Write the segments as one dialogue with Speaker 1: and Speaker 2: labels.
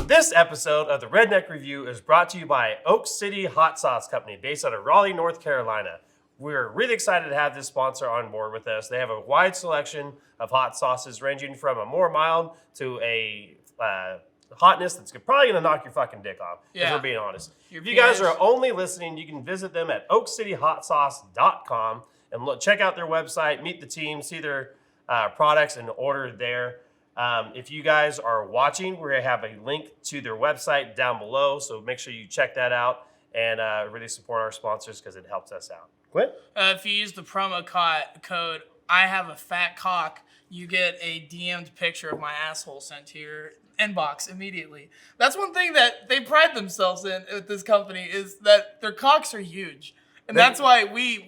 Speaker 1: This episode of the Redneck Review is brought to you by Oak City Hot Sauce Company, based out of Raleigh, North Carolina. We're really excited to have this sponsor on board with us. They have a wide selection of hot sauces, ranging from a more mild to a hotness that's probably going to knock your fucking dick off, if we're being honest. If you guys are only listening, you can visit them at oakcityhotsauce.com and check out their website, meet the team, see their products, and order there. If you guys are watching, we're going to have a link to their website down below, so make sure you check that out and really support our sponsors because it helps us out. Quinn?
Speaker 2: If you use the promo code, I have a fat cock, you get a DM'd picture of my asshole sent to your inbox immediately. That's one thing that they pride themselves in at this company, is that their cocks are huge. And that's why we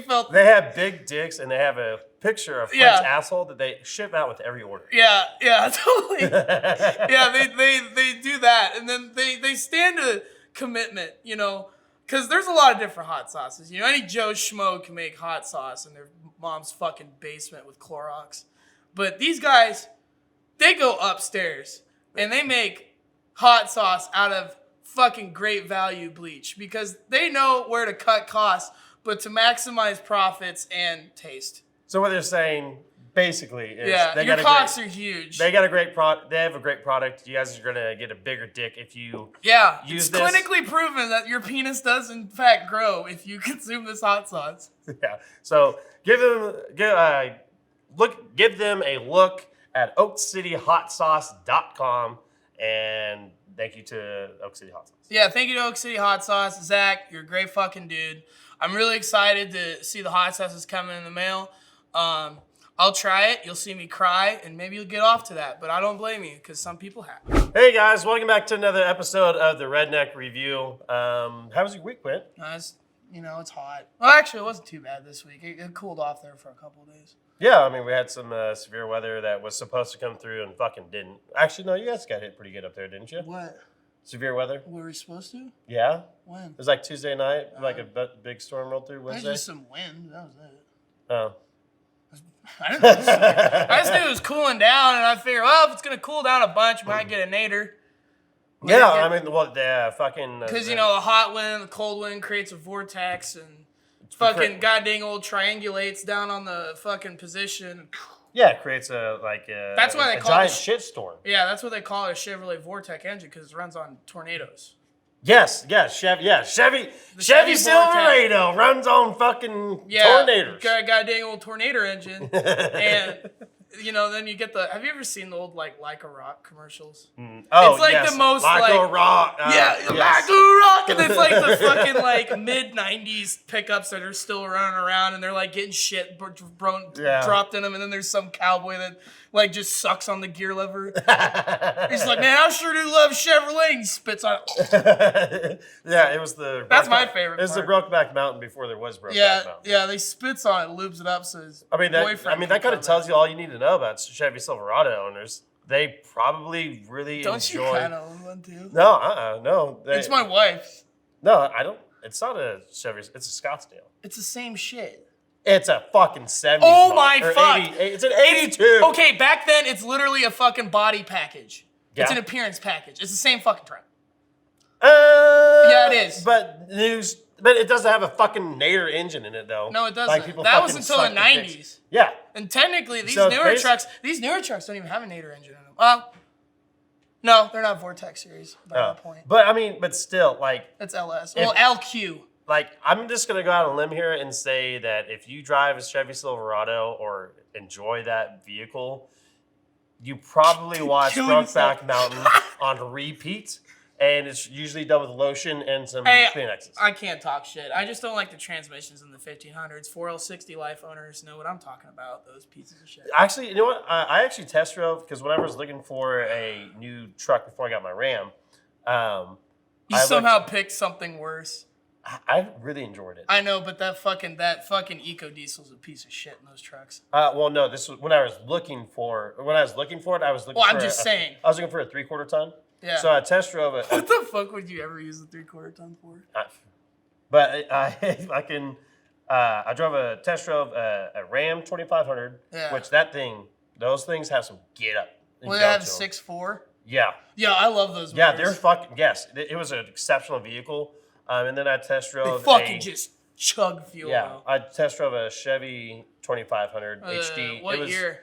Speaker 2: felt
Speaker 1: they have big dicks, and they have a picture of French asshole that they ship out with every order.
Speaker 2: Yeah, totally. they do that, and then they stand a commitment, because there's a lot of different hot sauces. Any Joe Schmo can make hot sauce in their mom's fucking basement with Clorox, but these guys, they go upstairs and they make hot sauce out of fucking great value bleach, because they know where to cut costs, but to maximize profits and taste.
Speaker 1: So what they're saying basically is,
Speaker 2: your cocks are huge.
Speaker 1: They got a great product. They have a great product. You guys are gonna get a bigger dick if you use this.
Speaker 2: It's clinically proven that your penis does in fact grow if you consume this hot sauce.
Speaker 1: Yeah. So give them a look at oakcityhotsauce.com, and thank you to Oak City Hot Sauce.
Speaker 2: Yeah, thank you to Oak City Hot Sauce. Zach, you're a great fucking dude. I'm really excited to see the hot sauces coming in the mail. I'll try it. You'll see me cry, and maybe you'll get off to that. But I don't blame you, because some people have.
Speaker 1: Hey, guys. Welcome back to another episode of the Redneck Review. How was your week, Quint?
Speaker 2: It's hot. Well, actually, it wasn't too bad this week. It cooled off there for a couple of days.
Speaker 1: Yeah, I mean, we had some severe weather that was supposed to come through and fucking didn't. Actually, no, you guys got hit pretty good up there, didn't you?
Speaker 2: What?
Speaker 1: Severe weather?
Speaker 2: Were we supposed to?
Speaker 1: Yeah.
Speaker 2: When?
Speaker 1: It was like Tuesday night, like a big storm rolled through Wednesday.
Speaker 2: There's just some wind. That was it.
Speaker 1: Oh.
Speaker 2: I didn't know. I just knew it was cooling down, and I figured, well, if it's going to cool down a bunch, we might get a nadir.
Speaker 1: Fucking...
Speaker 2: Because, the hot wind, the cold wind creates a vortex, and fucking goddamn old triangulates down on the fucking position.
Speaker 1: Yeah, it creates a giant shitstorm.
Speaker 2: Yeah, that's what they call it, a Chevrolet Vortex engine, because it runs on tornadoes.
Speaker 1: Chevy Silverado runs on fucking tornadoes.
Speaker 2: Goddamn old tornado engine. And, then you get have you ever seen the old, Like a Rock commercials?
Speaker 1: Oh,
Speaker 2: it's like the most,
Speaker 1: Like a Rock.
Speaker 2: Like a Rock. And it's like the fucking, mid-90s pickups that are still running around, and they're, getting shit dropped in them, and then there's some cowboy that, just sucks on the gear lever. He's like, man, I sure do love Chevrolet, and he spits on it.
Speaker 1: Yeah, it was the...
Speaker 2: That's my favorite part.
Speaker 1: It was the Brokeback Mountain before there was Brokeback Mountain.
Speaker 2: Yeah, they spits on it, lubes it up, so his boyfriend...
Speaker 1: that kind of tells you all you need to know about Chevy Silverado owners. They probably really enjoy...
Speaker 2: Don't you kind of own one, too?
Speaker 1: No, no.
Speaker 2: It's my wife's.
Speaker 1: No, I don't... It's not a Chevy. It's a Scottsdale.
Speaker 2: It's the same shit.
Speaker 1: It's a fucking 70s.
Speaker 2: Oh my fuck!
Speaker 1: 80, it's an 82.
Speaker 2: Okay, back then it's literally a fucking body package. Yeah. It's an appearance package. It's the same fucking truck. Yeah, it is.
Speaker 1: But it doesn't have a fucking Nader engine in it, though.
Speaker 2: No, it doesn't. That was until the 90s.
Speaker 1: Yeah.
Speaker 2: And technically, these newer trucks don't even have a Nader engine in them. Well, no, they're not Vortex series. By that point.
Speaker 1: But still,
Speaker 2: it's LS. LQ.
Speaker 1: I'm just going to go out on a limb here and say that if you drive a Chevy Silverado or enjoy that vehicle, you probably watch Brokeback Mountain on repeat, and it's usually done with lotion and some Kleenexes.
Speaker 2: I can't talk shit. I just don't like the transmissions in the 1500s. 4L60 life owners know what I'm talking about, those pieces of shit.
Speaker 1: Actually, you know what? I actually test drove, because whenever I was looking for a new truck before I got my Ram,
Speaker 2: you somehow picked something worse.
Speaker 1: I really enjoyed it.
Speaker 2: I know, but that fucking EcoDiesel's a piece of shit in those trucks.
Speaker 1: No, this was when I was looking for it. I was looking for
Speaker 2: I'm just saying.
Speaker 1: I was looking for a 3/4 ton.
Speaker 2: Yeah.
Speaker 1: So I test drove it.
Speaker 2: What the fuck would you ever use a 3/4 ton for?
Speaker 1: I drove a test drove a Ram 2500, which those things have some get up.
Speaker 2: Well, they have 6.4.
Speaker 1: Yeah.
Speaker 2: Yeah, I love those.
Speaker 1: Yeah,
Speaker 2: motors.
Speaker 1: they're fucking, yes. It was an exceptional vehicle. And then I test
Speaker 2: They
Speaker 1: drove
Speaker 2: fucking just chug fuel.
Speaker 1: yeah,
Speaker 2: Though.
Speaker 1: I test drove a Chevy 2500 HD.
Speaker 2: What year?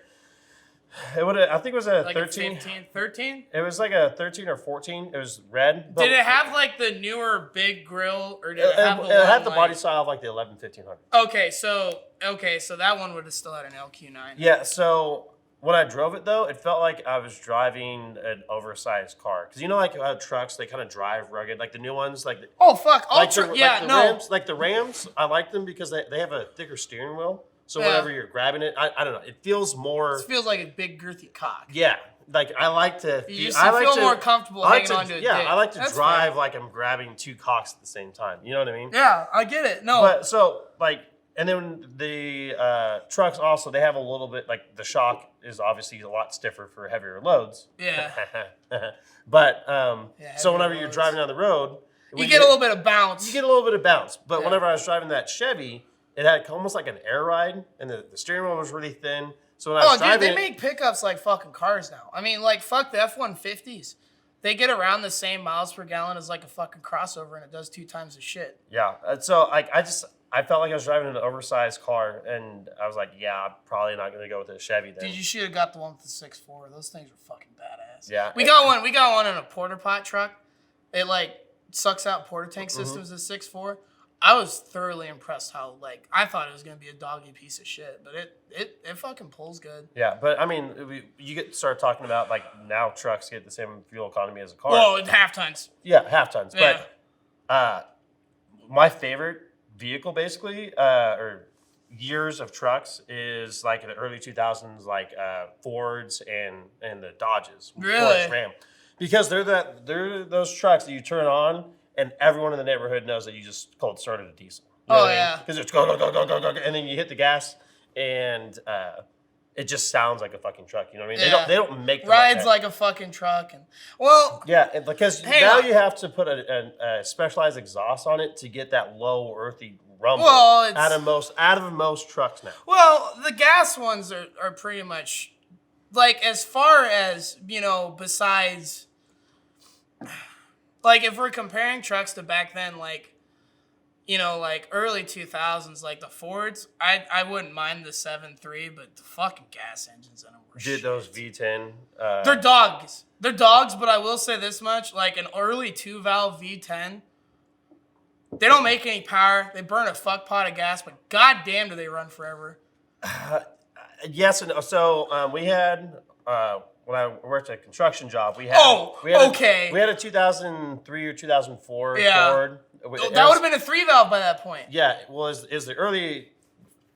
Speaker 1: It would I think it was a
Speaker 2: Like
Speaker 1: 13.
Speaker 2: 13?
Speaker 1: It was like a 13 or 14. It was red.
Speaker 2: Did it have like the newer big grill, or did it have the
Speaker 1: it had
Speaker 2: one,
Speaker 1: the body style of like the 11 1500.
Speaker 2: Okay, so that one would have still had an LQ9.
Speaker 1: Yeah, so when I drove it though, it felt like I was driving an oversized car. Because you know, like trucks, they kind of drive rugged. Like the new ones, like
Speaker 2: Oh fuck!
Speaker 1: like
Speaker 2: Ultra,
Speaker 1: the,
Speaker 2: yeah,
Speaker 1: like the
Speaker 2: no.
Speaker 1: Rams, like the Rams, I like them because they have a thicker steering wheel. So
Speaker 2: Yeah.
Speaker 1: whenever you're grabbing it, I don't know, it feels more.
Speaker 2: This feels like a big girthy cock.
Speaker 1: Yeah, like I like to.
Speaker 2: You just
Speaker 1: I like
Speaker 2: feel
Speaker 1: to,
Speaker 2: more comfortable
Speaker 1: I like
Speaker 2: hanging
Speaker 1: to,
Speaker 2: onto a
Speaker 1: yeah,
Speaker 2: dick.
Speaker 1: I like to
Speaker 2: That's
Speaker 1: drive
Speaker 2: fair.
Speaker 1: like I'm grabbing two cocks at the same time. You know what I mean?
Speaker 2: Yeah, I get it. No,
Speaker 1: But so like, and then the trucks also, they have a little bit like the shock is obviously a lot stiffer for heavier loads.
Speaker 2: yeah,
Speaker 1: But
Speaker 2: Yeah,
Speaker 1: so
Speaker 2: heavier
Speaker 1: whenever you're
Speaker 2: loads.
Speaker 1: driving down the road,
Speaker 2: you get a little bit of bounce.
Speaker 1: you get a little bit of bounce. But
Speaker 2: Yeah.
Speaker 1: whenever I was driving that Chevy, it had almost like an air ride, and the steering wheel was really thin. So when I was
Speaker 2: dude,
Speaker 1: driving,
Speaker 2: they make pickups like fucking cars now. I mean, like fuck the F-150s. They get around the same miles per gallon as like a fucking crossover, and it does 2 times the shit.
Speaker 1: yeah. So like I felt like I was driving an oversized car, and I was like, yeah, I'm probably not going to go with a Chevy then.
Speaker 2: Dude, you should have got the one with the 6.4. Those things are fucking badass.
Speaker 1: Yeah.
Speaker 2: We got one in a porter pot truck. It like sucks out porter tank systems at 6.4. I was thoroughly impressed how like I thought it was gonna be a doggy piece of shit, but it fucking pulls good.
Speaker 1: Yeah, but I mean, you get start talking about like now trucks get the same fuel economy as a car.
Speaker 2: Whoa, it's half tons.
Speaker 1: Yeah, half tons.
Speaker 2: Yeah.
Speaker 1: But my favorite vehicle, basically, or years of trucks, is like in the early 2000s, like Fords and the Dodges.
Speaker 2: Really?
Speaker 1: Ford's Ram, because they're those trucks that you turn on and everyone in the neighborhood knows that you just cold started a diesel. You know
Speaker 2: Oh,
Speaker 1: what I mean?
Speaker 2: yeah.
Speaker 1: Because it's go go go go go go, and then you hit the gas and it just sounds like a fucking truck. You know what I mean?
Speaker 2: Yeah.
Speaker 1: They don't make them
Speaker 2: Rides
Speaker 1: that.
Speaker 2: like a fucking truck, and well,
Speaker 1: Yeah, because
Speaker 2: Hang
Speaker 1: now
Speaker 2: on.
Speaker 1: you have to put a specialized exhaust on it to get that low earthy rumble
Speaker 2: Well, it's-
Speaker 1: out of most trucks now.
Speaker 2: well, the gas ones are pretty much like as far as besides. Like, if we're comparing trucks to back then, like early 2000s, like the Fords, I wouldn't mind the 7.3, but the fucking gas engines in them were
Speaker 1: Did
Speaker 2: shit.
Speaker 1: those V10?
Speaker 2: They're dogs. They're dogs, but I will say this much. Like, an early 2-valve V10, they don't make any power. They burn a fuck pot of gas, but goddamn do they run forever.
Speaker 1: Yes, and so we had when I worked at a construction job, we had
Speaker 2: okay.
Speaker 1: we had a 2003 or 2004
Speaker 2: Yeah.
Speaker 1: Ford.
Speaker 2: That would have been a 3-valve by that point.
Speaker 1: Yeah, well, is the early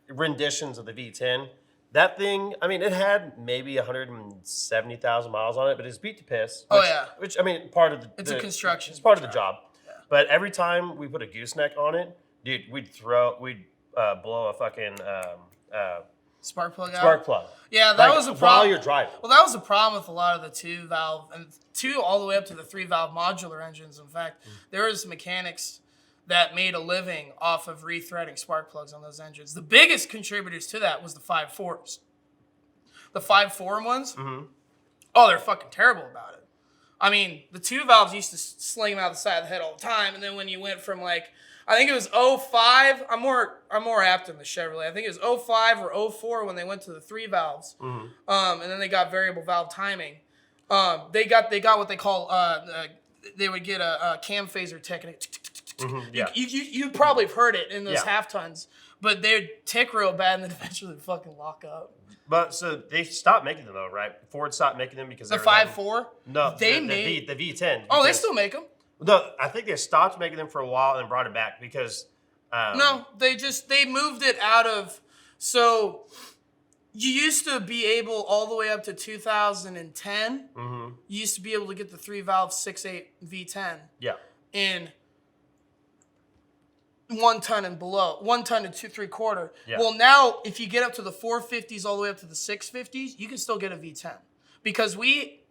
Speaker 1: renditions of the V10. That thing, I mean, it had maybe 170,000 miles on it, but it's beat to piss.
Speaker 2: Oh, yeah.
Speaker 1: Which I mean, part of the
Speaker 2: It's a construction
Speaker 1: It's part of the
Speaker 2: job.
Speaker 1: job. Yeah. But every time we put a gooseneck on it, dude, we'd blow a fucking
Speaker 2: Spark plug out.
Speaker 1: spark plug.
Speaker 2: Yeah, that
Speaker 1: Like,
Speaker 2: was a problem.
Speaker 1: while you're driving.
Speaker 2: Well, that was a problem with a lot of the 2-valve and 2 all the way up to the 3-valve modular engines. In fact, there was mechanics that made a living off of rethreading spark plugs on those engines. The biggest contributors to that was the 5.4s. The 5.4 ones, oh, they're fucking terrible about it. I mean, the 2-valves used to sling them out the side of the head all the time, and then when you went from like, I think it was 05. I'm more apt in the Chevrolet. I think it was 05 or 04 when they went to the 3-valves, and then they got variable valve timing. They got what they call they would get a cam phaser technique.
Speaker 1: Yeah.
Speaker 2: You probably have heard it in those
Speaker 1: Yeah.
Speaker 2: half tons, but they'd tick real bad and then eventually fucking lock up.
Speaker 1: But so they stopped making them though, right? Ford stopped making them because
Speaker 2: The
Speaker 1: they were having-
Speaker 2: 5.4.
Speaker 1: No,
Speaker 2: they
Speaker 1: the
Speaker 2: made.
Speaker 1: the V10.
Speaker 2: Oh, they
Speaker 1: because-
Speaker 2: still make them.
Speaker 1: No, I think they stopped making them for a while and then brought it back because.
Speaker 2: No, they moved it out of. So you used to be able all the way up to 2010. You used to be able to get the 3-valve 6.8 V10
Speaker 1: Yeah.
Speaker 2: in 1 ton and below, 1 ton to 2 3/4.
Speaker 1: Yeah.
Speaker 2: Well, now if you get up to the 450s all the way up to the 650s, you can still get a V10 because we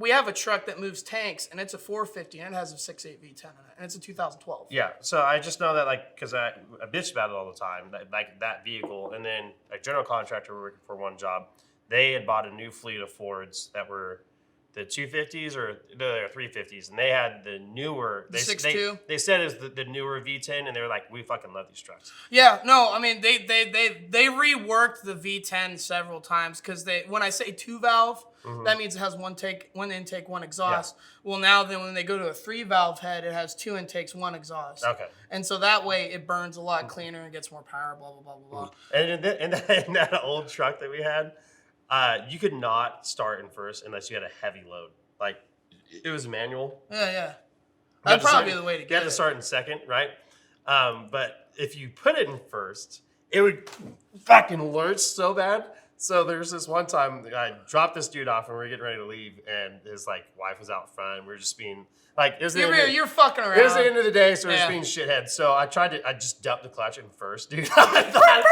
Speaker 2: have a truck that moves tanks and it's a 450 and it has a 6.8 V10 in it and it's a 2012.
Speaker 1: Yeah, so I just know that, like, because I bitch about it all the time, like that vehicle. And then a general contractor working for one job, they had bought a new fleet of Fords that were the 250s or the 350s, and they had the newer.
Speaker 2: The 6.2?
Speaker 1: They said it's the newer V10, and they were like, we fucking love these trucks.
Speaker 2: Yeah, no, I mean they reworked the V10 several times because when I say 2-valve, that means it has one intake, one exhaust. Yeah. Well, now then when they go to a 3-valve head, it has 2 intakes, 1 exhaust. Okay. And so that way it burns a lot cleaner and gets more power. Blah blah blah blah blah.
Speaker 1: And in that old truck that we had, you could not start in first unless you had a heavy load. Like it was manual.
Speaker 2: Yeah. That'd probably be the way to get it.
Speaker 1: You had to start in second, right? But if you put it in first, it would fucking lurch so bad. So there's this one time I dropped this dude off and we were getting ready to leave, and his wife was out front. And we were just being you're
Speaker 2: fucking around.
Speaker 1: It was the end of the day, so we're just being shitheads. So I just dumped the clutch in first, dude. I thought,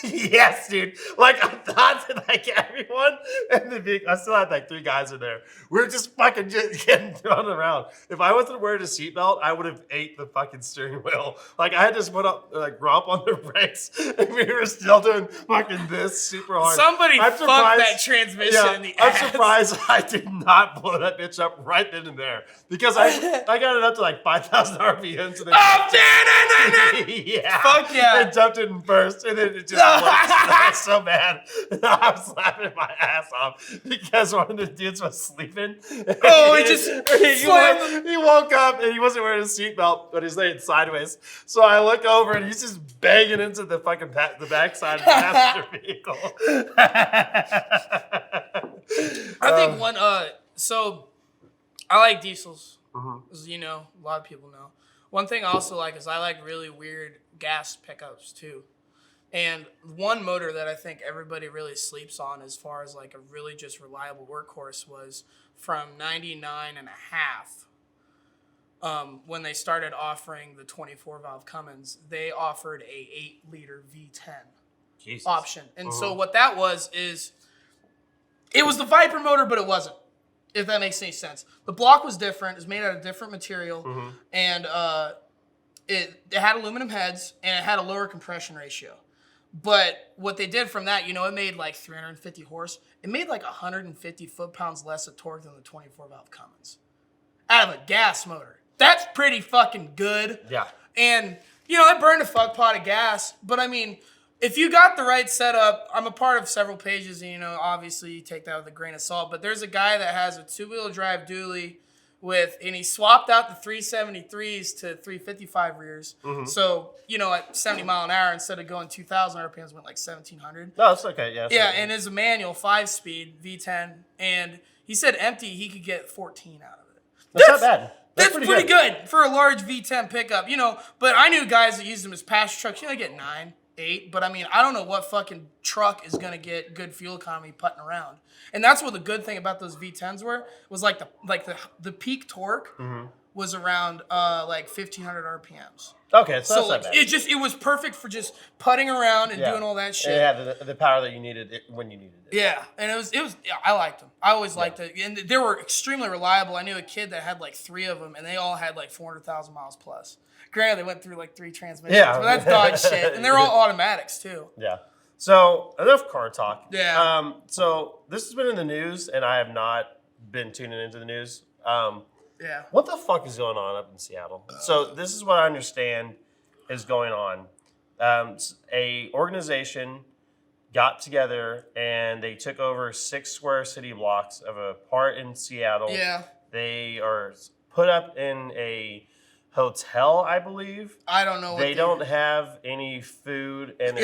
Speaker 1: yes, dude. I thought that everyone in the vehicle, I still had 3 guys in there. We were just fucking just getting thrown around. If I wasn't wearing a seatbelt, I would have ate the fucking steering wheel. I had to put up romp on the brakes, and we were still doing fucking this super hard.
Speaker 2: Somebody fucked that transmission in the ass. I'm surprised
Speaker 1: I did not blow that bitch up right then and there, because I got it up to 5,000 RPM. So yeah.
Speaker 2: Fuck yeah.
Speaker 1: I dumped it in first, and then it just I was so bad. I was laughing my ass off because one of the dudes was sleeping.
Speaker 2: Oh,
Speaker 1: he woke up and he wasn't wearing a seatbelt, but he's laying sideways. So I look over and he's just banging into the fucking the backside of the passenger vehicle.
Speaker 2: I think so I like diesels. As a lot of people know. One thing I also like is I like really weird gas pickups too. And one motor that I think everybody really sleeps on as far as a really just reliable workhorse was from 99 and a half. When they started offering the 24-valve Cummins, they offered a 8-liter V10 option. And so what that was is it was the Viper motor, but it wasn't. If that makes any sense. The block was different. It was made out of different material. And it had aluminum heads, and it had a lower compression ratio. But what they did from that, it made 350 horse. It made 150 foot-pounds less of torque than the 24-valve Cummins. Out of a gas motor. That's pretty fucking good. Yeah. And, it burned a fuck pot of gas. But, I mean, if you got the right setup, I'm a part of several pages, and, obviously you take that with a grain of salt, but there's a guy that has a 2-wheel drive dually and he swapped out the 373s to 355 rears. So, at 70 mile an hour, instead of going 2,000 RPMs, went 1,700.
Speaker 1: No, it's okay. Yeah.
Speaker 2: Yeah, and it's a manual 5-speed V10, and he said empty, he could get 14 out of it.
Speaker 1: That's not bad.
Speaker 2: That's pretty good for a large V10 pickup, but I knew guys that used them as passenger trucks, get 9. 8, but I mean, I don't know what fucking truck is gonna get good fuel economy putting around. And that's what the good thing about those V10s was the peak torque was around 1,500 RPMs.
Speaker 1: Okay, so that's not bad.
Speaker 2: It was perfect for just putting around and doing all that shit.
Speaker 1: Yeah, the power that you needed when you needed it.
Speaker 2: Yeah, and I liked them. I always liked it, and they were extremely reliable. I knew a kid that had 3 of them, and they all had 400,000 miles plus. Granted, they went through 3 transmissions, but that's dog shit. And they're all automatics, too.
Speaker 1: Yeah. So, enough car talk.
Speaker 2: Yeah.
Speaker 1: So, this has been in the news, and I have not been tuning into the news.
Speaker 2: Yeah.
Speaker 1: What the fuck is going on up in Seattle? So, this is what I understand is going on. A organization got together, and they took over 6 square city blocks of a part in Seattle.
Speaker 2: Yeah.
Speaker 1: They are put up in a hotel, I believe.
Speaker 2: I don't know.
Speaker 1: They don't have any food, and
Speaker 2: they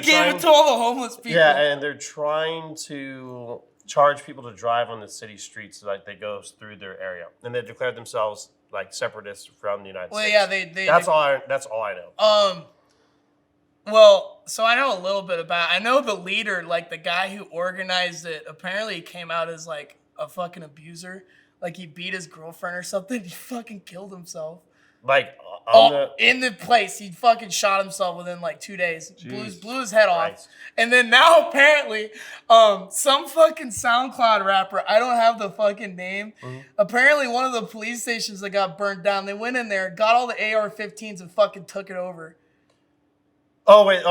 Speaker 2: gave it to all the homeless people.
Speaker 1: Yeah, and they're trying to charge people to drive on the city streets so they go through their area, and they declared themselves separatists from the United States.
Speaker 2: Well, yeah,
Speaker 1: that's all I know.
Speaker 2: Well, so I know a little bit about. I know the leader, the guy who organized it. Apparently, he came out as a fucking abuser. He beat his girlfriend or something. He fucking killed himself. In the place. He fucking shot himself within 2 days. Blew his head off. And then now apparently, some fucking SoundCloud rapper, I don't have the fucking name. Apparently one of the police stations that got burnt down, they went in there, got all the AR-15s and fucking took it over.
Speaker 1: Oh wait!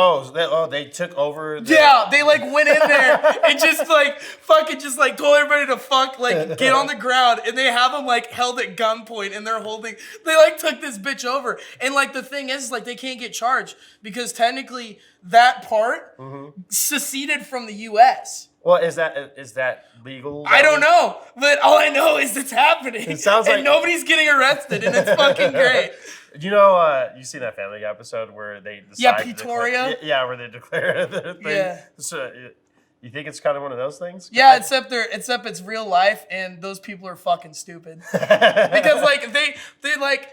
Speaker 1: They took over.
Speaker 2: Yeah, they like went in there and just like fucking just like told everybody to get on the ground, and they have them like held at gunpoint, and they're holding. They like took this bitch over, and like the thing is like they can't get charged because technically that part seceded from the U.S.
Speaker 1: Well, is that legal?
Speaker 2: I don't know, but all I know is it's happening.
Speaker 1: It sounds like
Speaker 2: nobody's getting arrested, and it's fucking great.
Speaker 1: You know, you seen that Family Guy episode where they decide
Speaker 2: Pretoria.
Speaker 1: where they declare the thing. Yeah. So, you think it's kind of one of those things?
Speaker 2: Yeah, except it's real life, and those people are fucking stupid. Because like they like.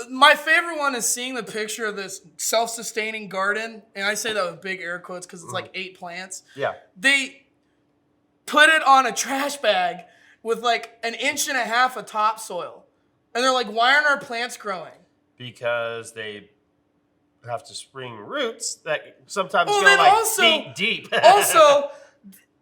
Speaker 2: My favorite one is seeing the picture of this self-sustaining garden, and I say that with big air quotes because it's like 8 plants.
Speaker 1: Yeah.
Speaker 2: They put it on a trash bag with like 1.5 inches of topsoil, and they're like, "Why aren't our plants growing?"
Speaker 1: Because they have to spring roots that sometimes
Speaker 2: Well,
Speaker 1: go
Speaker 2: then
Speaker 1: like
Speaker 2: also-
Speaker 1: feet deep.
Speaker 2: Also,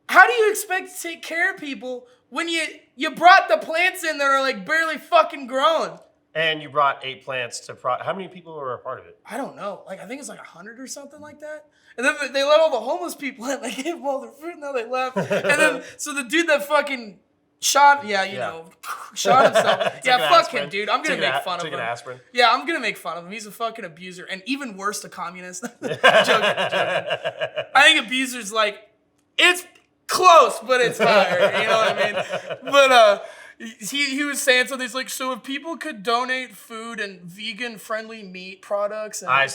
Speaker 2: how do you expect to take care of people when you brought the plants in that are like barely fucking grown?
Speaker 1: And you brought 8 plants to how many people were a part of it?
Speaker 2: I don't know. Like I think it's like 100 or something like that. And then they let all the homeless people in. They gave them all their food, and now they left. And then so the dude that fucking shot, shot himself. Yeah, fuck him, dude. I'm gonna make fun of him.
Speaker 1: Aspirin.
Speaker 2: Yeah, I'm gonna make fun of him. He's a fucking abuser, and even worse, a communist. joking. I think abuser's like it's close, but it's higher. You know what I mean? But he was saying something. He's like, so if people could donate food and vegan-friendly meat products, and
Speaker 1: I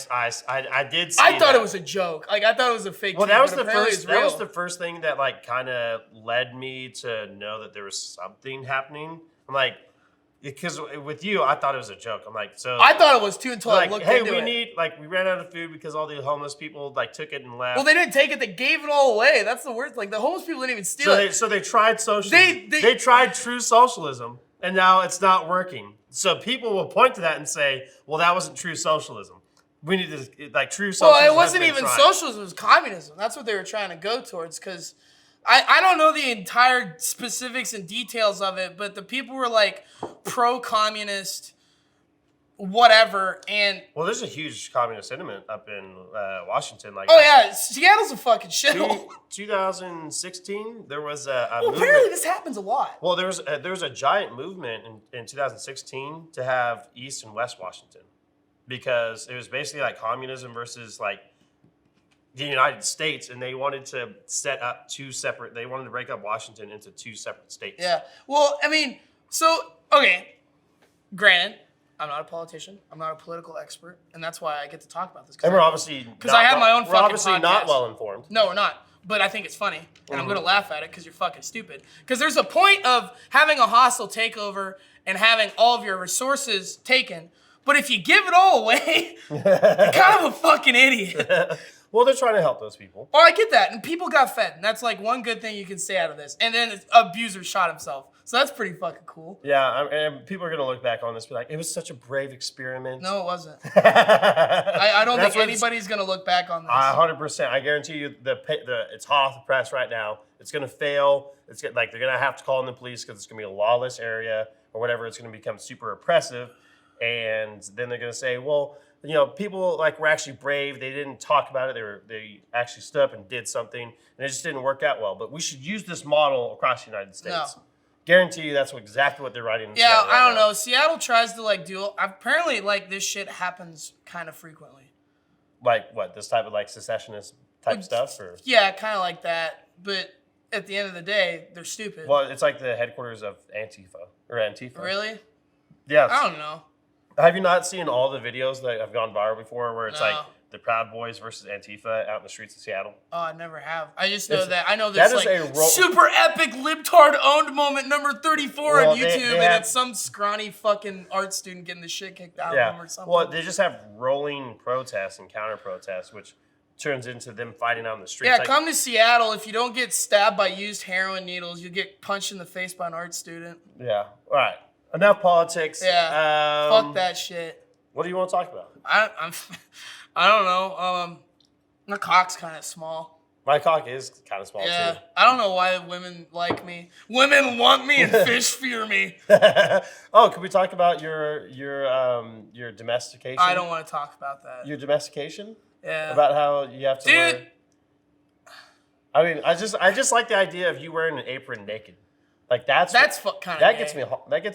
Speaker 1: did. See
Speaker 2: I thought
Speaker 1: that.
Speaker 2: it was a joke. Like I thought it was a fake.
Speaker 1: Well,
Speaker 2: tweet,
Speaker 1: that was
Speaker 2: but
Speaker 1: the
Speaker 2: apparently
Speaker 1: first.
Speaker 2: it's
Speaker 1: That was
Speaker 2: real.
Speaker 1: the first thing that like kind of led me to know that there was something happening. I'm like, because with you, I thought it was a joke. I'm like, so
Speaker 2: I thought it was too until
Speaker 1: like,
Speaker 2: I looked
Speaker 1: hey,
Speaker 2: into
Speaker 1: we ran out of food because all the homeless people like took it and left.
Speaker 2: Well, they didn't take it. They gave it all away. That's the worst. Like the homeless people didn't even steal it.
Speaker 1: So they tried socialism. They tried true socialism, and now it's not working. So people will point to that and say, well, that wasn't true socialism. We need to like true socialism.
Speaker 2: Well, it wasn't even
Speaker 1: tried.
Speaker 2: socialism. It was communism. That's what they were trying to go towards. Because I don't know the entire specifics and details of it, but the people were like pro-communist, whatever. And
Speaker 1: well, there's a huge communist sentiment up in Washington. Like,
Speaker 2: oh yeah, Seattle's a fucking shithole.
Speaker 1: 2016, there was a
Speaker 2: Well,
Speaker 1: movement.
Speaker 2: apparently this happens a lot.
Speaker 1: Well, there was a giant movement in 2016 to have East and West Washington, because it was basically like communism versus like the United States, and they wanted to set up they wanted to break up Washington into 2 separate states.
Speaker 2: Yeah. Well, I mean, so, okay, granted, I'm not a politician. I'm not a political expert, and that's why I get to talk about this.
Speaker 1: And we're obviously
Speaker 2: because I have my own fucking
Speaker 1: We're obviously
Speaker 2: podcast.
Speaker 1: not well informed.
Speaker 2: No, we're not. But I think it's funny, and I'm going to laugh at it because you're fucking stupid. Because there's a point of having a hostile takeover and having all of your resources taken, but if you give it all away, you're kind of a fucking idiot.
Speaker 1: Well, they're trying to help those people.
Speaker 2: Oh, I get that. And people got fed. And that's like one good thing you can say out of this. And then the abuser shot himself. So that's pretty fucking cool.
Speaker 1: Yeah, and people are going to look back on this and be like, it was such a brave experiment.
Speaker 2: No, it wasn't. I don't think anybody's going to look back on this.
Speaker 1: 100%. I guarantee you it's hot off the press right now. It's going to fail. They're going to have to call in the police because it's going to be a lawless area or whatever. It's going to become super oppressive. And then they're going to say, well, you know, people like were actually brave. They didn't talk about it. They actually stood up and did something, and it just didn't work out well. But we should use this model across the United States.
Speaker 2: No.
Speaker 1: Guarantee you that's exactly what they're writing.
Speaker 2: Yeah, I don't know. Seattle tries to like do. Apparently, like this shit happens kind of frequently.
Speaker 1: Like what? This type of like secessionist type stuff, or
Speaker 2: yeah, kind of like that. But at the end of the day, they're stupid.
Speaker 1: Well, it's like the headquarters of Antifa.
Speaker 2: Really?
Speaker 1: Yes.
Speaker 2: I don't know.
Speaker 1: Have you not seen all the videos that have gone viral before where it's
Speaker 2: No.
Speaker 1: like the Proud Boys versus Antifa out in the streets of Seattle?
Speaker 2: Oh, I never have. I just know
Speaker 1: It's-
Speaker 2: I know there's
Speaker 1: that is
Speaker 2: like
Speaker 1: a
Speaker 2: super epic libtard-owned moment number 34
Speaker 1: Well,
Speaker 2: on
Speaker 1: they
Speaker 2: YouTube, and
Speaker 1: have-
Speaker 2: it's some scrawny fucking art student getting the shit kicked out of him or something.
Speaker 1: Well, they just have rolling protests and counter protests, which turns into them fighting out in the streets.
Speaker 2: yeah,
Speaker 1: Like,
Speaker 2: come to Seattle. If you don't get stabbed by used heroin needles, you get punched in the face by an art student.
Speaker 1: yeah. All right. Enough politics.
Speaker 2: Yeah. Fuck that shit.
Speaker 1: What do you want to talk about?
Speaker 2: I don't know. My cock's kind of small.
Speaker 1: My cock is kind of small
Speaker 2: Yeah.
Speaker 1: too.
Speaker 2: I don't know why women like me. Women want me and fish fear me.
Speaker 1: Oh, can we talk about your domestication?
Speaker 2: I don't want to talk about that.
Speaker 1: Your domestication?
Speaker 2: Yeah.
Speaker 1: About how you have to
Speaker 2: Dude.
Speaker 1: wear. I mean, I just like the idea of you wearing an apron naked. Like
Speaker 2: That's kind of
Speaker 1: that
Speaker 2: gay.
Speaker 1: gets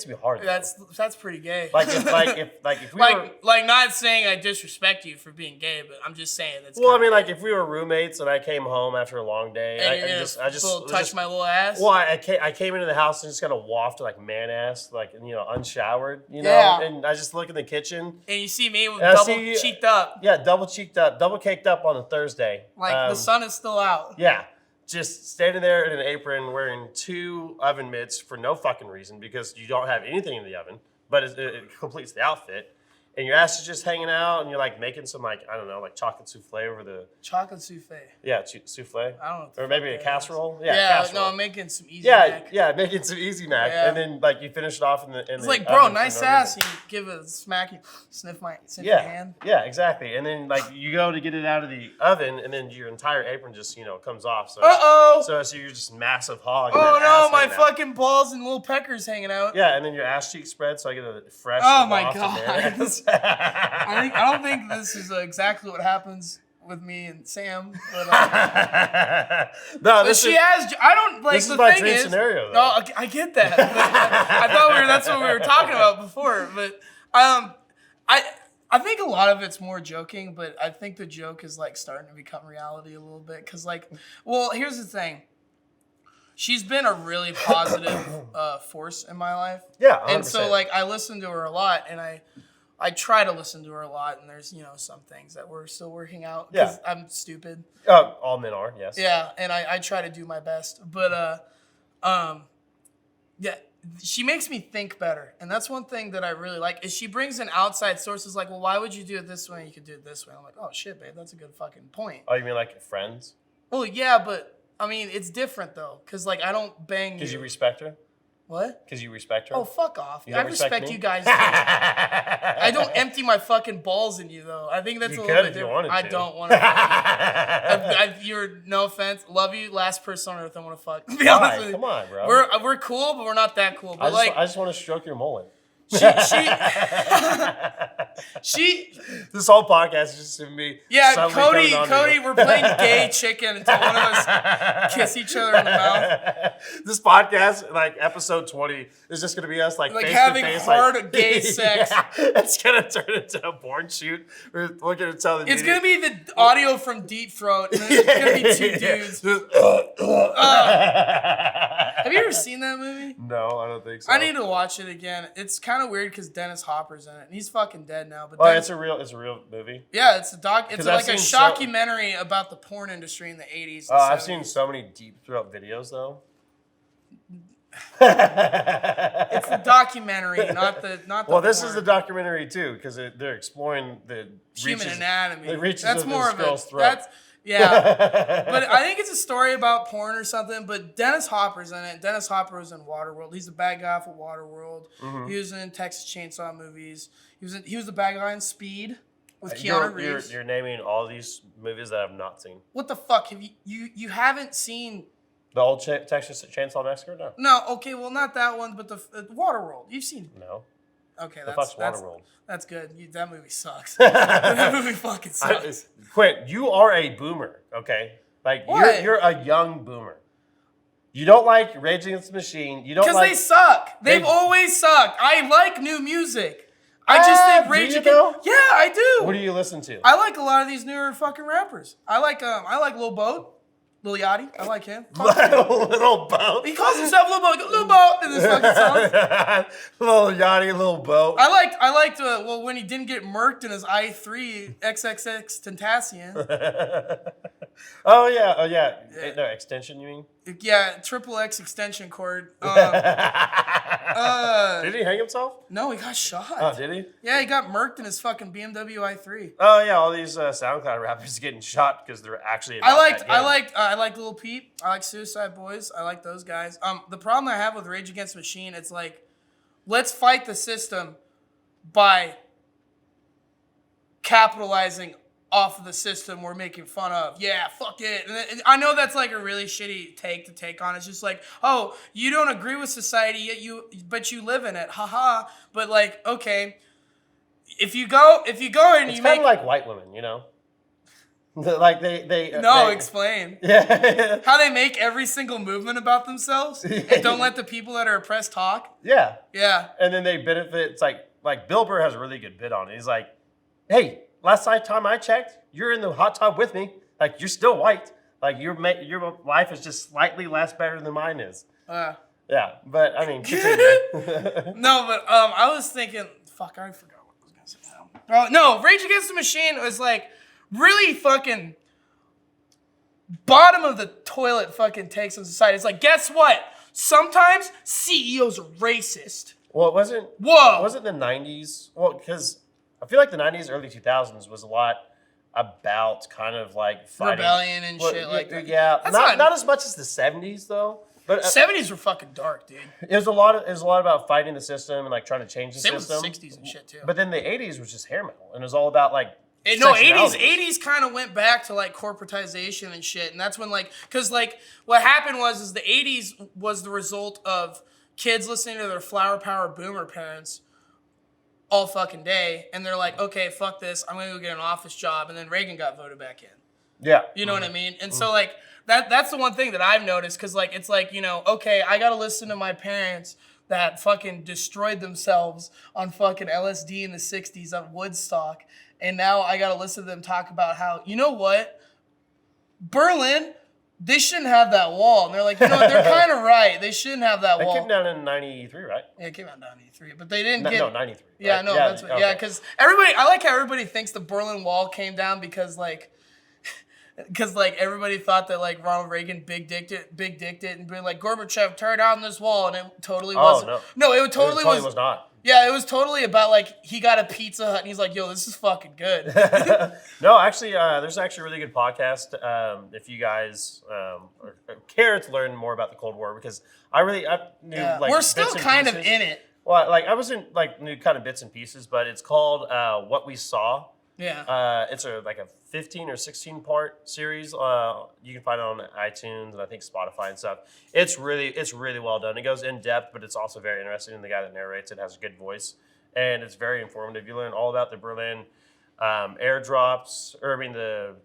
Speaker 1: me hard.
Speaker 2: That's pretty gay.
Speaker 1: Like if we were,
Speaker 2: like not saying I disrespect you for being gay, but I'm just saying that's.
Speaker 1: well, I mean, like if we were roommates and I came home after a long day,
Speaker 2: and
Speaker 1: I just
Speaker 2: touch my little ass.
Speaker 1: Well, I came into the house and just got a waft of like man ass, like unshowered,
Speaker 2: Yeah.
Speaker 1: and I just look in the kitchen.
Speaker 2: And you see me with
Speaker 1: And I
Speaker 2: double
Speaker 1: see you-
Speaker 2: cheeked up,
Speaker 1: Yeah, double cheeked up, double caked up on a Thursday.
Speaker 2: like the sun is still out.
Speaker 1: Yeah. Just standing there in an apron wearing 2 oven mitts for no fucking reason because you don't have anything in the oven, but it completes the outfit. And your ass is just hanging out and you're like making some like, I don't know, like chocolate souffle over the...
Speaker 2: Chocolate souffle.
Speaker 1: Yeah, souffle.
Speaker 2: I don't know. What the
Speaker 1: Or maybe a
Speaker 2: fuck that
Speaker 1: casserole.
Speaker 2: is.
Speaker 1: Yeah, casserole.
Speaker 2: No, I'm making some easy mac.
Speaker 1: Yeah, making some easy mac.
Speaker 2: Yeah.
Speaker 1: And then like you finish it off in the
Speaker 2: It's like, bro,
Speaker 1: oven for
Speaker 2: nice
Speaker 1: no
Speaker 2: ass.
Speaker 1: reason.
Speaker 2: You give it a smack, you sniff your hand.
Speaker 1: Yeah, exactly. And then like you go to get it out of the oven, and then your entire apron just comes off. So so you're just massive hog. and
Speaker 2: Oh
Speaker 1: that
Speaker 2: no,
Speaker 1: ass
Speaker 2: my
Speaker 1: hanging out.
Speaker 2: fucking balls and little peckers hanging out.
Speaker 1: Yeah, and then your ass cheek spread, so I get a fresh.
Speaker 2: Oh my
Speaker 1: waft of
Speaker 2: God.
Speaker 1: mayonnaise.
Speaker 2: I don't think this is exactly what happens with me and Sam. But,
Speaker 1: No,
Speaker 2: but
Speaker 1: this
Speaker 2: she
Speaker 1: is,
Speaker 2: has. I don't like
Speaker 1: this
Speaker 2: the
Speaker 1: is my
Speaker 2: thing
Speaker 1: dream
Speaker 2: is.
Speaker 1: scenario. Though.
Speaker 2: No, I get that. I thought that's what we were talking about before. But I think a lot of it's more joking, but I think the joke is like starting to become reality a little bit. Cause here's the thing. She's been a really positive force in my life.
Speaker 1: Yeah, 100%.
Speaker 2: And so like I listen to her a lot, and I try to listen to her a lot, and there's some things that we're still working out because I'm stupid.
Speaker 1: All men are, yes.
Speaker 2: Yeah, and I try to do my best, but yeah, she makes me think better, and that's one thing that I really like. Is she brings in outside sources like, well, why would you do it this way? And you could do it this way. I'm like, oh shit, babe, that's a good fucking point.
Speaker 1: Oh, you mean like friends?
Speaker 2: Well, yeah, but I mean it's different though, because like I don't bang.
Speaker 1: Because you respect her.
Speaker 2: What?
Speaker 1: Because you respect her.
Speaker 2: Oh, fuck off.
Speaker 1: You
Speaker 2: I
Speaker 1: don't respect
Speaker 2: respect
Speaker 1: me?
Speaker 2: you guys. I don't empty my fucking balls in you, though. I think that's
Speaker 1: You
Speaker 2: a
Speaker 1: could
Speaker 2: little bit
Speaker 1: if you
Speaker 2: different.
Speaker 1: wanted
Speaker 2: I
Speaker 1: to.
Speaker 2: don't want to. You're, no offense. Love you. Last person on earth I want to fuck. To be honest with you.
Speaker 1: Come on, bro.
Speaker 2: We're cool, but we're not that cool. But
Speaker 1: I just want to stroke your mullet.
Speaker 2: she
Speaker 1: This whole podcast is just me.
Speaker 2: yeah,
Speaker 1: suddenly coming on to
Speaker 2: Cody,
Speaker 1: you.
Speaker 2: we're playing gay chicken until one of us kiss each other in the mouth.
Speaker 1: This podcast, like episode 20, is just gonna be us like face
Speaker 2: having
Speaker 1: to face,
Speaker 2: hard gay sex.
Speaker 1: Yeah, it's gonna turn into a porn shoot. We're gonna tell the
Speaker 2: It's
Speaker 1: media-
Speaker 2: gonna be the audio from Deep Throat, and then it's gonna be 2 dudes. Have you ever seen that movie?
Speaker 1: No, I don't think so.
Speaker 2: I need to watch it again. It's kind of weird because Dennis Hopper's in it, and he's fucking dead now. But
Speaker 1: Oh,
Speaker 2: Dennis,
Speaker 1: it's a real movie.
Speaker 2: yeah, it's a doc. It's
Speaker 1: 'Cause I've
Speaker 2: like a
Speaker 1: seen
Speaker 2: shockumentary about the porn industry in the 80s. And
Speaker 1: I've
Speaker 2: 70s.
Speaker 1: seen so many Deep Throat videos though.
Speaker 2: It's the documentary, not the.
Speaker 1: Well, this
Speaker 2: porn.
Speaker 1: is the documentary too, because they're exploring the
Speaker 2: human
Speaker 1: reaches,
Speaker 2: anatomy.
Speaker 1: the reaches
Speaker 2: That's
Speaker 1: of
Speaker 2: more
Speaker 1: this
Speaker 2: of
Speaker 1: girl's
Speaker 2: it.
Speaker 1: throat.
Speaker 2: That's yeah. But I think it's a story about porn or something. But Dennis Hopper's in it. Dennis Hopper was in Waterworld. He's the bad guy for Waterworld.
Speaker 1: Mm-hmm.
Speaker 2: He was in Texas Chainsaw movies. He was the bad guy in Speed with Keanu Reeves.
Speaker 1: You're naming all these movies that I've not seen.
Speaker 2: What the fuck have you haven't seen?
Speaker 1: The old Texas Chainsaw Massacre? No.
Speaker 2: No, okay, well not that one, but the Waterworld. You've seen?
Speaker 1: No.
Speaker 2: Okay,
Speaker 1: The fuck's Waterworld?
Speaker 2: That's good. That movie sucks. That movie fucking sucks.
Speaker 1: Quint, you are a boomer, okay? Like
Speaker 2: What?
Speaker 1: you're a young boomer. You don't like Rage Against the Machine. You don't
Speaker 2: Because
Speaker 1: like
Speaker 2: they suck. They've
Speaker 1: They-
Speaker 2: always sucked. I like new music. I just think
Speaker 1: do
Speaker 2: Rage
Speaker 1: you
Speaker 2: Against.
Speaker 1: though?
Speaker 2: Yeah, I do.
Speaker 1: What do you listen to?
Speaker 2: I like a lot of these newer fucking rappers. I like Lil Boat, Lil Yachty. I like him.
Speaker 1: Little boat.
Speaker 2: He calls himself Lil Boat. Lil Boat in this fucking song.
Speaker 1: Little Yachty, little boat.
Speaker 2: I liked when he didn't get murked in his i3 XXX Tentacion.
Speaker 1: Oh yeah. No, extension, you mean?
Speaker 2: Yeah, triple X extension cord.
Speaker 1: Did he hang himself?
Speaker 2: No, he got shot.
Speaker 1: Oh, did he?
Speaker 2: Yeah, he got murked in his fucking BMW i3.
Speaker 1: Oh yeah, all these SoundCloud rappers getting shot because they're actually. About
Speaker 2: I like Lil Peep. I like Suicide Boys. I like those guys. The problem I have with Rage Against the Machine, it's like, let's fight the system by capitalizing off of the system we're making fun of. Yeah, fuck it. And I know that's like a really shitty take to take on. It's just like, oh, you don't agree with society, yet but you live in it. Haha. But like, okay, if you go and
Speaker 1: It's
Speaker 2: you
Speaker 1: kind
Speaker 2: make
Speaker 1: of like white women, you know. Like they
Speaker 2: explain.
Speaker 1: Yeah.
Speaker 2: How they make every single movement about themselves and don't let the people that are oppressed talk.
Speaker 1: Yeah.
Speaker 2: Yeah.
Speaker 1: And then they benefit. It's like Bill Burr has a really good bit on it. He's like, hey, last time I checked, you're in the hot tub with me. Like, you're still white. Like, your life is just slightly less better than mine is. Yeah, but I mean, continue.
Speaker 2: No, but I was thinking, fuck, I forgot what I was gonna say now. No, Rage Against the Machine was like really fucking bottom of the toilet fucking takes on society. It's like, guess what? Sometimes CEOs are racist.
Speaker 1: Well, it wasn't.
Speaker 2: Whoa.
Speaker 1: Was it the 90s? Well, because I feel like the 90s, early 2000s was a lot about kind of like fighting.
Speaker 2: Rebellion and shit like that.
Speaker 1: Yeah, not as much as the 70s though. But
Speaker 2: 70s were fucking dark, dude.
Speaker 1: It was a lot about fighting the system and like trying to change the system.
Speaker 2: Same with the 60s and shit too.
Speaker 1: But then the 80s was just hair metal, and it was all about like.
Speaker 2: No, 80s kind of went back to like corporatization and shit, and that's when like, cause like what happened was the 80s was the result of kids listening to their flower power boomer parents all fucking day, and they're like, okay, fuck this, I'm gonna go get an office job, and then Reagan got voted back in.
Speaker 1: Yeah.
Speaker 2: You know what I mean? And so like that's the one thing that I've noticed, cause like it's like, you know, okay, I gotta listen to my parents that fucking destroyed themselves on fucking LSD in the 60s at Woodstock. And now I gotta listen to them talk about how, you know what? Berlin, they shouldn't have that wall. And they're like, you know what? They're kind of right. They shouldn't have that wall.
Speaker 1: It came down in 93, right?
Speaker 2: Yeah, it came out in 93. But they didn't
Speaker 1: No, 93.
Speaker 2: Yeah,
Speaker 1: right?
Speaker 2: no,
Speaker 1: Yeah,
Speaker 2: that's what,
Speaker 1: okay.
Speaker 2: yeah, because I like how everybody thinks the Berlin Wall came down because like everybody thought that like Ronald Reagan big dicked it and be like, Gorbachev, tear down this wall, and it totally wasn't. No, it totally
Speaker 1: was not.
Speaker 2: Yeah, it was totally about like he got a Pizza Hut and he's like, yo, this is fucking good.
Speaker 1: No, actually, there's actually a really good podcast if you guys care to learn more about the Cold War, because I knew like
Speaker 2: we're still
Speaker 1: bits and
Speaker 2: kind of
Speaker 1: pieces.
Speaker 2: in it.
Speaker 1: Well, like I wasn't like knew kind of bits and pieces, but it's called What We Saw.
Speaker 2: Yeah.
Speaker 1: It's a 15 or 16 part series. You can find it on iTunes and I think Spotify and stuff. It's really well done. It goes in depth, but it's also very interesting. And the guy that narrates it has a good voice, and it's very informative. You learn all about the Berlin airdrops, or I mean the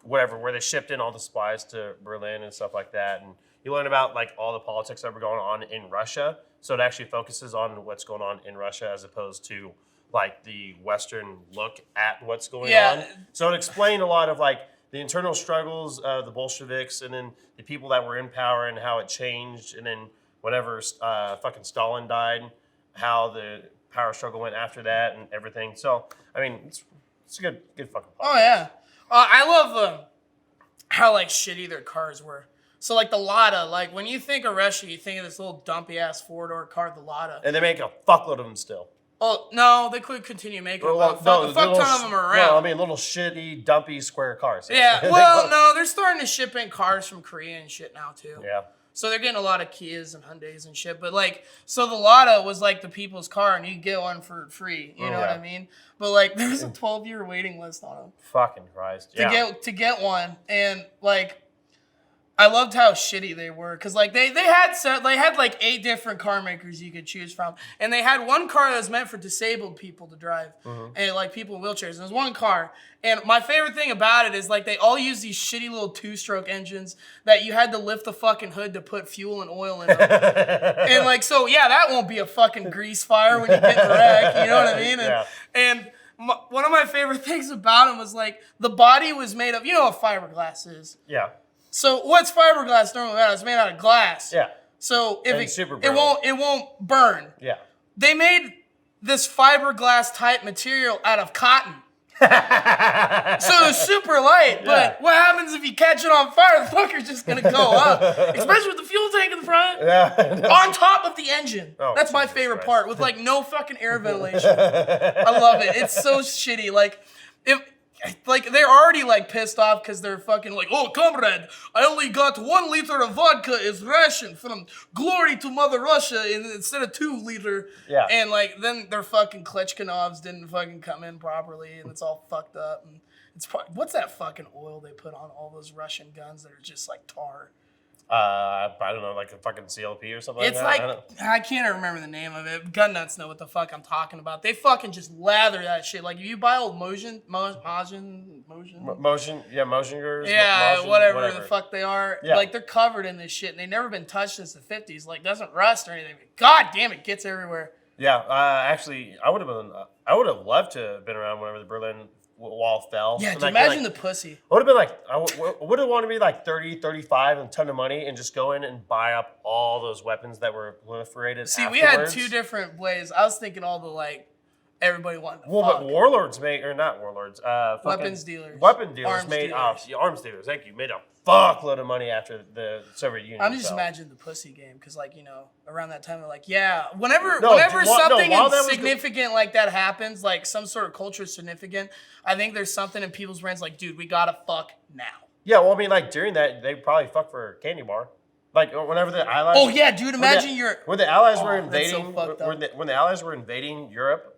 Speaker 1: whatever, where they shipped in all the spies to Berlin and stuff like that. And you learn about like all the politics that were going on in Russia. So it actually focuses on what's going on in Russia as opposed to like the Western look at what's going on. So it explained a lot of like the internal struggles of the Bolsheviks, and then the people that were in power and how it changed. And then whenever fucking Stalin died, how the power struggle went after that and everything. So, I mean, it's a good fucking podcast.
Speaker 2: Oh, yeah. I love how like shitty their cars were. So like the Lada, like when you think of Russia, you think of this little dumpy ass 4-door car, the Lada.
Speaker 1: And they make a fuckload of them still.
Speaker 2: Oh, no, they could continue making them. A fuck ton of them are around.
Speaker 1: No, I mean little shitty, dumpy square cars.
Speaker 2: Yeah, well, no, they're starting to ship in cars from Korea and shit now, too.
Speaker 1: Yeah.
Speaker 2: So they're getting a lot of Kias and Hyundais and shit. But, like, so the Lada was, like, the people's car, and you could get one for free. You know what I mean? But, like, there's a 12-year waiting list on them.
Speaker 1: Fucking Christ, yeah.
Speaker 2: To get one. And, like, I loved how shitty they were, because like they had like 8 different car makers you could choose from, and they had one car that was meant for disabled people to drive, and like people in wheelchairs. And there's one car, and my favorite thing about it is like they all use these shitty little 2-stroke engines that you had to lift the fucking hood to put fuel and oil in them. And like, so yeah, that won't be a fucking grease fire when you get in the wreck. You know what I mean? And one of my favorite things about them was like the body was made of, you know what fiberglass is?
Speaker 1: Yeah.
Speaker 2: So what's fiberglass normally made out of? It's made out of glass.
Speaker 1: Yeah.
Speaker 2: So if
Speaker 1: it
Speaker 2: won't burn.
Speaker 1: Yeah.
Speaker 2: They made this fiberglass type material out of cotton. So it's super light, but what happens if you catch it on fire? The fucker's just gonna go up. Especially with the fuel tank in the front. Yeah. On top of the engine. Oh, that's my favorite part, with like no fucking air ventilation. I love it. It's so shitty. Like, they're already, like, pissed off because they're fucking like, oh, comrade, I only got 1 liter of vodka as ration from glory to Mother Russia instead of 2 liter. Yeah. And, like, then their fucking Klitschkanovs didn't fucking come in properly, and it's all fucked up. And it's what's that fucking oil they put on all those Russian guns that are just, like, tar?
Speaker 1: I don't know, like a fucking CLP or something like that?
Speaker 2: It's like, I can't remember the name of it. Gun nuts know what the fuck I'm talking about. They fucking just lather that shit. Like, if you buy old Mosin motion.
Speaker 1: Motion girls.
Speaker 2: Yeah, whatever the fuck they are.
Speaker 1: Yeah.
Speaker 2: Like, they're covered in this shit, and they've never been touched since the 50s. Like, doesn't rust or anything. God damn, it gets everywhere.
Speaker 1: Yeah, actually, I would have loved to have been around whenever the Berlin Wall fell.
Speaker 2: Yeah,
Speaker 1: And,
Speaker 2: dude, imagine the pussy.
Speaker 1: I would have been like, I would have wanted to be like 30, 35 and a ton of money and just go in and buy up all those weapons that were proliferated.
Speaker 2: See,
Speaker 1: afterwards.
Speaker 2: we had two different ways. I was thinking all the, like, everybody wanted to fuck.
Speaker 1: But warlords made, or not warlords,
Speaker 2: weapons dealers.
Speaker 1: Weapon dealers
Speaker 2: Arms
Speaker 1: made,
Speaker 2: dealers.
Speaker 1: arms dealers, thank you, made a fuckload of money after the Soviet Union.
Speaker 2: I'm just
Speaker 1: fell.
Speaker 2: imagining the pussy game, because, like, you know, around that time, they're like, yeah, whenever
Speaker 1: while
Speaker 2: something
Speaker 1: that was
Speaker 2: insignificant like that happens, like some sort of culture is significant, I think there's something in people's brains like, dude, we gotta fuck now.
Speaker 1: Yeah, well, I mean, like, during that, they probably fucked for a candy bar. Like, whenever the Allies...
Speaker 2: Oh, yeah, dude, imagine
Speaker 1: when the Allies were
Speaker 2: that's so
Speaker 1: invading...
Speaker 2: fucked up.
Speaker 1: when the Allies were invading Europe...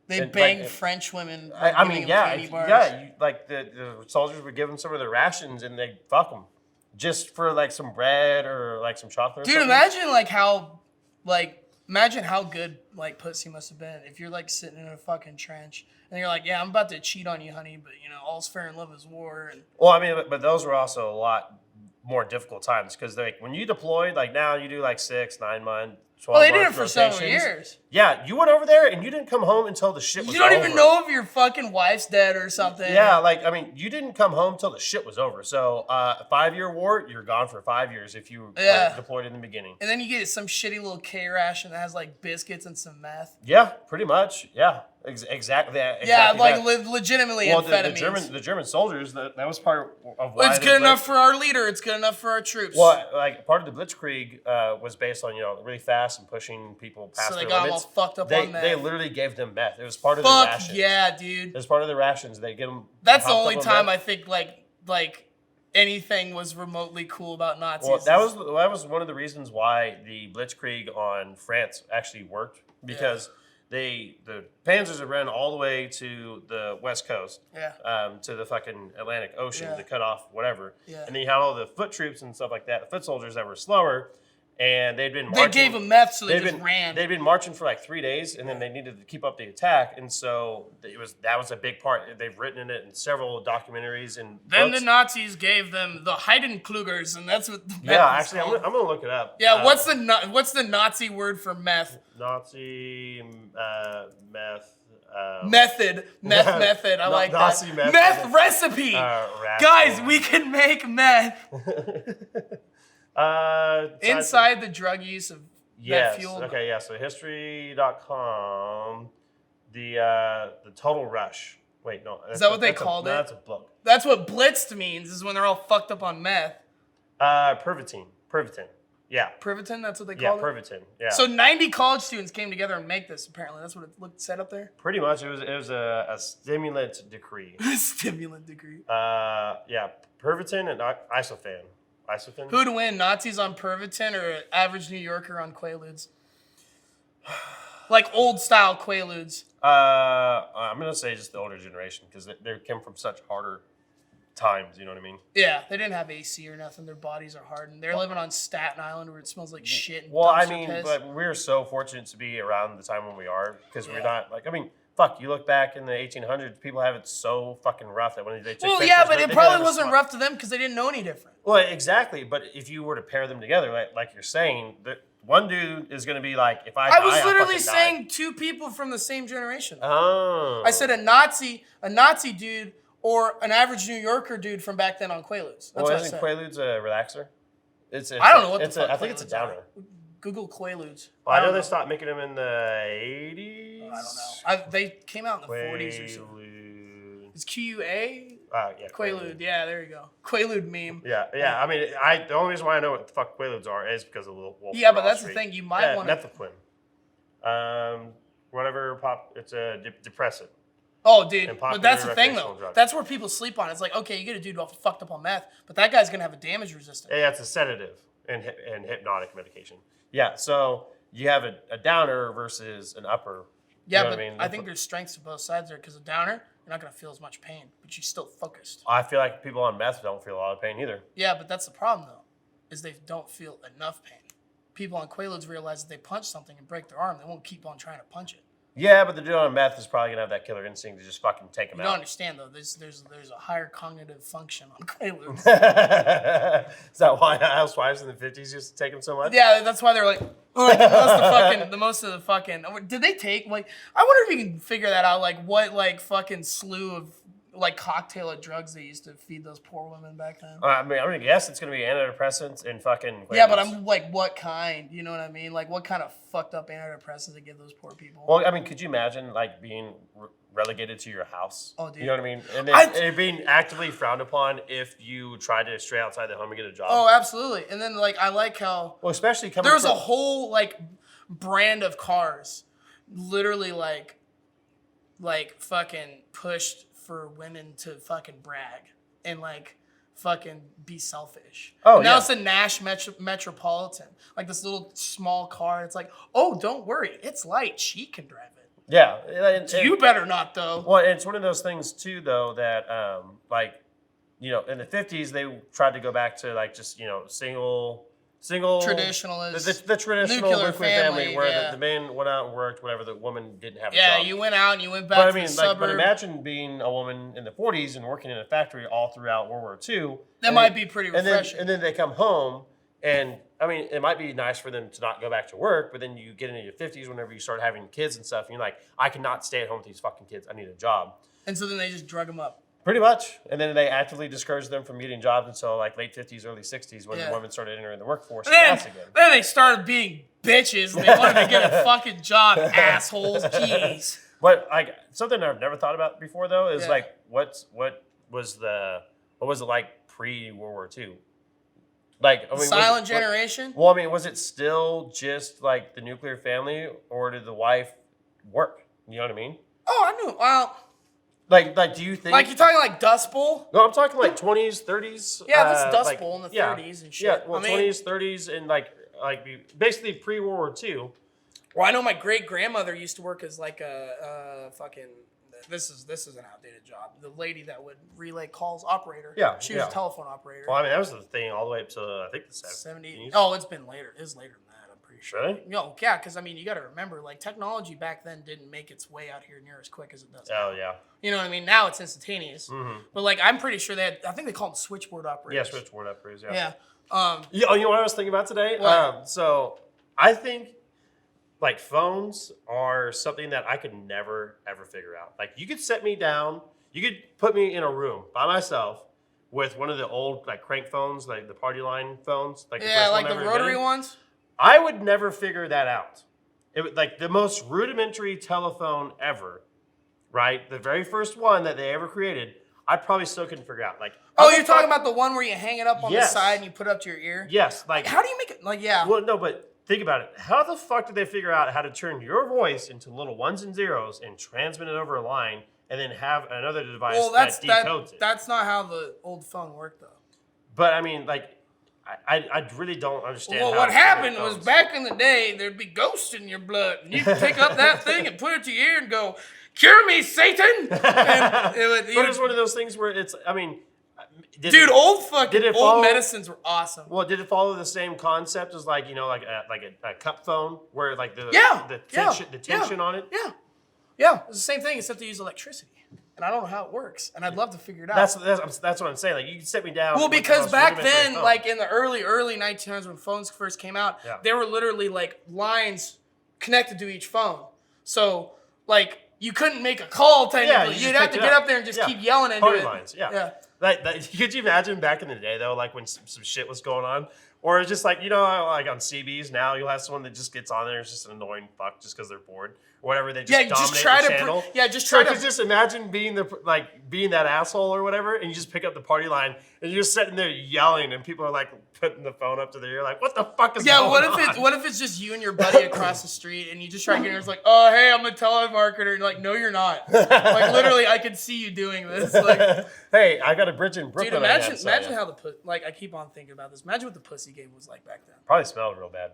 Speaker 2: They
Speaker 1: and,
Speaker 2: banged
Speaker 1: like,
Speaker 2: French women.
Speaker 1: I mean,
Speaker 2: giving them
Speaker 1: yeah,
Speaker 2: candy bars.
Speaker 1: like the soldiers would give them some of their rations and they'd fuck them just for like some bread or like some chocolate.
Speaker 2: Dude, imagine how good like pussy must have been if you're like sitting in a fucking trench and you're like, yeah, I'm about to cheat on you, honey, but you know, all's fair in love is war. And
Speaker 1: well, I mean, but those were also a lot more difficult times because like when you deployed, like now you do like 6, 9 months. 12
Speaker 2: well, they did it
Speaker 1: month
Speaker 2: for several
Speaker 1: rotations.
Speaker 2: years.
Speaker 1: Yeah, you went over there and you didn't come home until the shit was
Speaker 2: You don't
Speaker 1: over.
Speaker 2: even know if your fucking wife's dead or something.
Speaker 1: Yeah, like, I mean, you didn't come home till the shit was over. So, a 5-year war, you're gone for 5 years if you deployed in the beginning.
Speaker 2: And then you get some shitty little K ration that has like biscuits and some meth.
Speaker 1: Yeah, pretty much. Yeah, exactly.
Speaker 2: Yeah, like legitimately amphetamines.
Speaker 1: The German soldiers, that was part of why
Speaker 2: it's good enough for our leader. It's good enough for our troops.
Speaker 1: Well, like part of the Blitzkrieg was based on really fast and pushing people past
Speaker 2: so they
Speaker 1: their
Speaker 2: got
Speaker 1: limits.
Speaker 2: them all fucked up on meth.
Speaker 1: They literally gave them meth. It was part of their rations.
Speaker 2: Yeah, dude.
Speaker 1: It was part of their rations. They get them.
Speaker 2: That's the only time I think like anything was remotely cool about Nazis.
Speaker 1: Well, that was one of the reasons why the Blitzkrieg on France actually worked because the panzers had ran all the way to the west coast, to the fucking Atlantic Ocean to cut off whatever, and then you had all the foot troops and stuff like that, the foot soldiers that were slower. And they'd been marching.
Speaker 2: They gave them meth, so they just ran.
Speaker 1: They'd been marching for like 3 days, and then they needed to keep up the attack, and so that was a big part. They've written it in several documentaries and
Speaker 2: then
Speaker 1: books.
Speaker 2: the Nazis gave them the Heidenklugers, and that's what the meth
Speaker 1: actually,
Speaker 2: called.
Speaker 1: I'm gonna look it up.
Speaker 2: Yeah, what's the Nazi word for meth?
Speaker 1: Nazi meth.
Speaker 2: Method. I like
Speaker 1: Nazi
Speaker 2: that.
Speaker 1: method.
Speaker 2: Meth recipe. Guys, we can make meth. Inside the drug use of that fuel.
Speaker 1: Okay, yeah. So history.com, the Total Rush. Wait, no.
Speaker 2: Is that what they called it?
Speaker 1: No, that's a book.
Speaker 2: That's what blitzed means, is when they're all fucked up on meth.
Speaker 1: Pervitin. Yeah.
Speaker 2: Privitin, that's what they called it?
Speaker 1: Yeah, Pervitin. Yeah.
Speaker 2: So 90 college students came together and make this, apparently. That's what it said up there?
Speaker 1: Pretty much. It was a stimulant decree.
Speaker 2: Stimulant decree.
Speaker 1: Yeah. Pervitin and isofan.
Speaker 2: Who'd win, Nazis on Pervitin or average New Yorker on Quaaludes? Like old-style Quaaludes.
Speaker 1: I'm going to say just the older generation because they came from such harder times, you know what I mean?
Speaker 2: Yeah, they didn't have AC or nothing. Their bodies are hardened. They're living on Staten Island where it smells like shit and piss.
Speaker 1: But we're so fortunate to be around the time when we are because we're not, fuck, you look back in the 1800s, people have it so fucking rough that when they take pictures...
Speaker 2: Well, but it probably wasn't rough to them because they didn't know any different.
Speaker 1: Well, exactly, but if you were to pair them together, like you're saying, one dude is going to be like, if I
Speaker 2: was literally saying two people from the same generation.
Speaker 1: Oh.
Speaker 2: I said a Nazi dude or an average New Yorker dude from back then on Quaaludes. That's
Speaker 1: isn't Quaaludes a relaxer?
Speaker 2: I don't know what the fuck
Speaker 1: I think it's a downer.
Speaker 2: Google Quaaludes.
Speaker 1: Well, I know they stopped making them in the 80s.
Speaker 2: I don't know. They came out in the 40s or something. It's QUA?
Speaker 1: Yeah.
Speaker 2: Quaalude. Yeah, there you go. Quaalude meme.
Speaker 1: Yeah. I mean, the only reason why I know what the fuck Quaaludes are is because of the little wolf.
Speaker 2: Yeah, but that's the thing. You might want to...
Speaker 1: Methaquin. It's a depressant.
Speaker 2: Oh, dude. But that's the thing, though.
Speaker 1: Drug.
Speaker 2: That's where people sleep on. It's like, okay, you get a dude all fucked up on meth, but that guy's going to have a damage resistant.
Speaker 1: Yeah, it's a sedative and hypnotic medication. Yeah, so you have a downer versus an upper.
Speaker 2: Yeah, but I think there's strengths to both sides there because a downer, you're not going to feel as much pain, but you're still focused.
Speaker 1: I feel like people on meth don't feel a lot of pain either.
Speaker 2: Yeah, but that's the problem, though, is they don't feel enough pain. People on Quaaludes realize that they punch something and break their arm, they won't keep on trying to punch it.
Speaker 1: Yeah, but the dude on meth is probably gonna have that killer instinct to just fucking take him
Speaker 2: You don't
Speaker 1: out.
Speaker 2: understand though. There's a higher cognitive function on Quaaludes.
Speaker 1: Is that why housewives in the 50s used to take him so much?
Speaker 2: Yeah, that's why they're like the most of the fucking. Did they take like? I wonder if you can figure that out. Like what like fucking slew of like cocktail of drugs they used to feed those poor women back then.
Speaker 1: I mean, I'm gonna guess it's gonna be antidepressants and fucking.
Speaker 2: Yeah, but I'm like, what kind? You know what I mean? Like, what kind of fucked up antidepressants they give those poor people?
Speaker 1: Well, I mean, could you imagine like being relegated to your house?
Speaker 2: Oh, dude.
Speaker 1: You know what I mean? And then it being actively frowned upon if you tried to stray outside the home and get a job.
Speaker 2: Oh, absolutely. And then like, I like how
Speaker 1: especially coming.
Speaker 2: There's a whole like brand of cars, literally like fucking pushed for women to fucking brag and like fucking be selfish.
Speaker 1: Oh,
Speaker 2: and now
Speaker 1: yeah.
Speaker 2: it's a Nash Metropolitan, like this little small car. It's like, oh, don't worry, it's light. She can drive it.
Speaker 1: Yeah,
Speaker 2: You better not though.
Speaker 1: Well, it's one of those things too, though, that like, you know, in the 50s they tried to go back to like just single
Speaker 2: Traditionalist,
Speaker 1: the traditional
Speaker 2: nuclear
Speaker 1: family where
Speaker 2: yeah.
Speaker 1: the man went out and worked, whatever, the woman didn't have a
Speaker 2: Yeah,
Speaker 1: job.
Speaker 2: you went out and you went back
Speaker 1: But I
Speaker 2: to
Speaker 1: mean,
Speaker 2: the
Speaker 1: like,
Speaker 2: suburb.
Speaker 1: but imagine being a woman in the 40s and working in a factory all throughout World War II.
Speaker 2: That might be pretty refreshing.
Speaker 1: And then they come home, and I mean, it might be nice for them to not go back to work, but then you get into your 50s whenever you start having kids and stuff, and you're like, I cannot stay at home with these fucking kids. I need a job.
Speaker 2: And so then they just drug them up.
Speaker 1: Pretty much. And then they actively discouraged them from getting jobs until like late 50s, early 60s when
Speaker 2: Yeah.
Speaker 1: women started entering the workforce.
Speaker 2: Then
Speaker 1: Again.
Speaker 2: they started being bitches and they wanted to get a fucking job, assholes. Jeez.
Speaker 1: But like something I've never thought about before though is
Speaker 2: Yeah.
Speaker 1: like what was it like pre-World War II? Like I mean,
Speaker 2: Silent generation?
Speaker 1: Well, I mean, was it still just like the nuclear family, or did the wife work? You know what I mean?
Speaker 2: Oh, I knew. Well,
Speaker 1: Like, do you think?
Speaker 2: like you're talking like Dust Bowl?
Speaker 1: No, I'm talking like 20s, 30s.
Speaker 2: Yeah, that's Dust
Speaker 1: like,
Speaker 2: Bowl in the
Speaker 1: yeah,
Speaker 2: 30s and shit.
Speaker 1: Yeah, well,
Speaker 2: I mean,
Speaker 1: 20s, 30s, and like basically pre-World War II.
Speaker 2: well, I know my great grandmother used to work as like a fucking. This is an outdated job. The lady that would relay calls, operator.
Speaker 1: Yeah,
Speaker 2: she was
Speaker 1: yeah.
Speaker 2: a telephone operator.
Speaker 1: Well, I mean, that was the thing all the way up to I think the
Speaker 2: 70s.
Speaker 1: 70s.
Speaker 2: Oh, it's been later. It's later than that. I'm pretty sure.
Speaker 1: Really?
Speaker 2: No, yeah, because I mean, you got to remember, like technology back then didn't make its way out here near as quick as it does.
Speaker 1: Oh yeah.
Speaker 2: You know what I mean? Now it's instantaneous.
Speaker 1: Mm-hmm.
Speaker 2: But like, I'm pretty sure they had. I think they call them switchboard
Speaker 1: Yeah,
Speaker 2: operators.
Speaker 1: switchboard operators. Yeah.
Speaker 2: Yeah.
Speaker 1: Yeah. You know what I was thinking about today?
Speaker 2: What?
Speaker 1: So I think like phones are something that I could never ever figure out. Like you could set me down, you could put me in a room by myself with one of the old like crank phones, like the party line phones, like
Speaker 2: Yeah,
Speaker 1: the
Speaker 2: like
Speaker 1: first
Speaker 2: the
Speaker 1: one ever
Speaker 2: rotary
Speaker 1: invented.
Speaker 2: ones.
Speaker 1: I would never figure that out. It was like the most rudimentary telephone ever, right? The very first one that they ever created, I probably still couldn't figure out. Like,
Speaker 2: Oh, you're talking about the one where you hang it up on the
Speaker 1: Yes.
Speaker 2: side and you put it up to your ear?
Speaker 1: yes, like
Speaker 2: How do you make it? Like, yeah.
Speaker 1: well, no, but think about it. How the fuck did they figure out how to turn your voice into little ones and zeros and transmit it over a line, and then have another device
Speaker 2: Well,
Speaker 1: that decodes it?
Speaker 2: that's not how the old phone worked, though.
Speaker 1: But I mean, like, I really don't understand.
Speaker 2: Well,
Speaker 1: how
Speaker 2: what
Speaker 1: to figure
Speaker 2: happened was
Speaker 1: phones.
Speaker 2: back in the day, there'd be ghosts in your blood, and you could pick up that thing and put it to your ear and go, "Cure me, Satan!" And it would,
Speaker 1: But it's one of those things where it's. I mean,
Speaker 2: dude,
Speaker 1: did it
Speaker 2: old
Speaker 1: follow-
Speaker 2: medicines were awesome.
Speaker 1: Well, did it follow the same concept as like a cup phone where like the
Speaker 2: Yeah,
Speaker 1: tension on it?
Speaker 2: Yeah, it's the same thing except they use electricity, and I don't know how it works, and I'd love to figure it out.
Speaker 1: That's what I'm saying. Like you can sit me down.
Speaker 2: Well,
Speaker 1: with the
Speaker 2: because
Speaker 1: most
Speaker 2: back
Speaker 1: rudimentary
Speaker 2: then,
Speaker 1: phone.
Speaker 2: like in the early 1900s when phones first came out,
Speaker 1: Yeah.
Speaker 2: they were literally like lines connected to each phone. So like you couldn't make a call technically.
Speaker 1: you just
Speaker 2: You'd have
Speaker 1: picked
Speaker 2: to
Speaker 1: it
Speaker 2: get
Speaker 1: up.
Speaker 2: up there and just
Speaker 1: Yeah.
Speaker 2: keep yelling into
Speaker 1: party
Speaker 2: it.
Speaker 1: lines, yeah.
Speaker 2: Yeah.
Speaker 1: Could you imagine back in the day though, like when some shit was going on, or it's just like like on CBs now, you'll have someone that just gets on there, it's just an annoying fuck just because they're bored or whatever. They just
Speaker 2: Yeah,
Speaker 1: dominate
Speaker 2: just try
Speaker 1: the
Speaker 2: to
Speaker 1: channel.
Speaker 2: just try
Speaker 1: So
Speaker 2: to
Speaker 1: just imagine being being that asshole or whatever, and you just pick up the party line and you're just sitting there yelling, and people are like putting the phone up to their ear, like, what the fuck is going on?
Speaker 2: what if it's just you and your buddy across the street and you just try to get in, it's like, oh hey, I'm a telemarketer, and you're like, no you're not. Like literally I could see you doing this. Like
Speaker 1: Hey, I got a bridge in Brooklyn.
Speaker 2: dude,
Speaker 1: I gotta sell
Speaker 2: imagine
Speaker 1: ya.
Speaker 2: how like I keep on thinking about this. Imagine what the pussy game was like back then.
Speaker 1: Probably smelled real bad.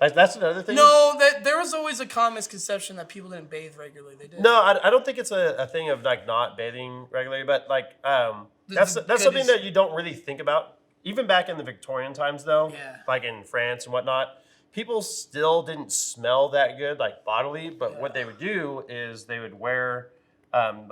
Speaker 1: Like that's another thing.
Speaker 2: No, there was always a common misconception that people didn't bathe regularly. They did.
Speaker 1: No, I don't think it's a thing of like not bathing regularly, but like that's something
Speaker 2: goodies.
Speaker 1: that you don't really think about. Even back in the Victorian times, though,
Speaker 2: Yeah.
Speaker 1: like in France and whatnot, people still didn't smell that good, like bodily. But what they would do is they would wear not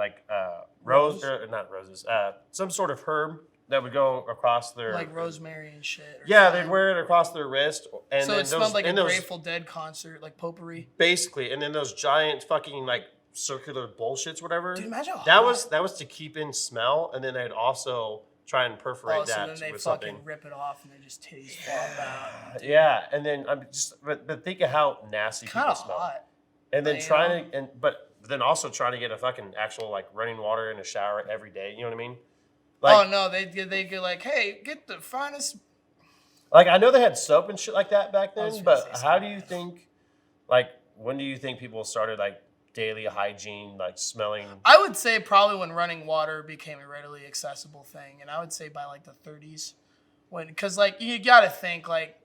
Speaker 1: roses, some sort of herb that would go across their
Speaker 2: like rosemary and shit.
Speaker 1: Yeah, they'd wear it across their wrist, and
Speaker 2: so
Speaker 1: then
Speaker 2: it smelled like a
Speaker 1: those,
Speaker 2: Grateful Dead concert, like potpourri.
Speaker 1: basically. And then those giant fucking like circular bullshits, whatever.
Speaker 2: Dude, imagine how
Speaker 1: that
Speaker 2: hot.
Speaker 1: was to keep in smell, and then they'd also try and perforate
Speaker 2: so
Speaker 1: that
Speaker 2: then they
Speaker 1: with
Speaker 2: fucking
Speaker 1: something.
Speaker 2: rip it off and they just titties flop out.
Speaker 1: Yeah, and then but think of how nasty
Speaker 2: Kind
Speaker 1: people
Speaker 2: of
Speaker 1: smell.
Speaker 2: hot.
Speaker 1: And then
Speaker 2: Like,
Speaker 1: but then also trying to get a fucking actual like running water in a shower every day. You know what I mean?
Speaker 2: Oh no, they get like, hey, get the finest.
Speaker 1: Like I know they had soap and shit like that back
Speaker 2: I was
Speaker 1: then,
Speaker 2: gonna
Speaker 1: but
Speaker 2: say
Speaker 1: how
Speaker 2: something
Speaker 1: do you
Speaker 2: else.
Speaker 1: think? Like when do you think people started like daily hygiene, like smelling?
Speaker 2: I would say probably when running water became a readily accessible thing, and I would say by like the 30s, because like you got to think like,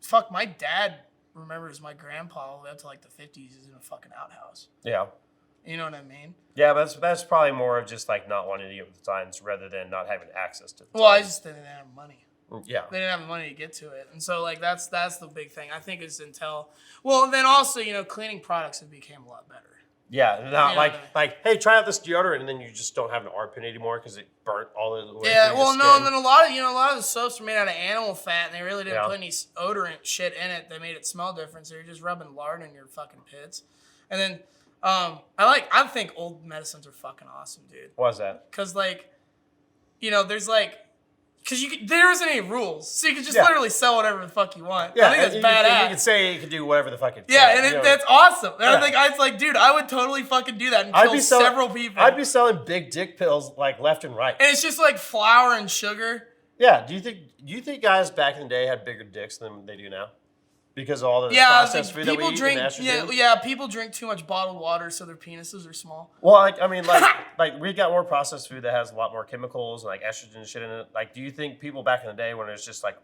Speaker 2: fuck, my dad remembers my grandpa all the way up to like the 50s is in a fucking outhouse.
Speaker 1: Yeah.
Speaker 2: You know what I mean?
Speaker 1: Yeah, but that's probably more of just like not wanting to get with the times rather than not having access to the
Speaker 2: Well, I
Speaker 1: times.
Speaker 2: just didn't have money.
Speaker 1: Yeah.
Speaker 2: They didn't have the money to get to it, and so like that's the big thing. I think is until then also cleaning products have became a lot better.
Speaker 1: Yeah, not
Speaker 2: Yeah.
Speaker 1: like hey, try out this deodorant, and then you just don't have an armpit anymore because it burnt all the way
Speaker 2: Yeah,
Speaker 1: through
Speaker 2: well,
Speaker 1: your
Speaker 2: no,
Speaker 1: skin.
Speaker 2: and then a lot of the soaps are made out of animal fat, and they really didn't
Speaker 1: Yeah.
Speaker 2: put any odorant shit in it that made it smell different. So you're just rubbing lard in your fucking pits. And then I think old medicines are fucking awesome, dude.
Speaker 1: What was that?
Speaker 2: Cause there's there isn't any rules, so you can just
Speaker 1: Yeah.
Speaker 2: literally sell whatever the fuck you want.
Speaker 1: Yeah,
Speaker 2: I think that's
Speaker 1: and
Speaker 2: badass.
Speaker 1: You can say you can do whatever the fuck it
Speaker 2: Yeah,
Speaker 1: says,
Speaker 2: and that's awesome. And
Speaker 1: Yeah.
Speaker 2: I think I was like, dude, I would totally fucking do that and
Speaker 1: I'd
Speaker 2: kill
Speaker 1: be selling-
Speaker 2: several people.
Speaker 1: I'd be selling big dick pills like left and right.
Speaker 2: and it's just like flour and sugar.
Speaker 1: Yeah. Do you think guys back in the day had bigger dicks than they do now? Because of all the
Speaker 2: Yeah,
Speaker 1: processed food that we
Speaker 2: people
Speaker 1: eat
Speaker 2: drink.
Speaker 1: and estrogen?
Speaker 2: Yeah, people drink too much bottled water, so their penises are small.
Speaker 1: Well, like we got more processed food that has a lot more chemicals and like estrogen and shit in it. Like, do you think people back in the day when it's just like,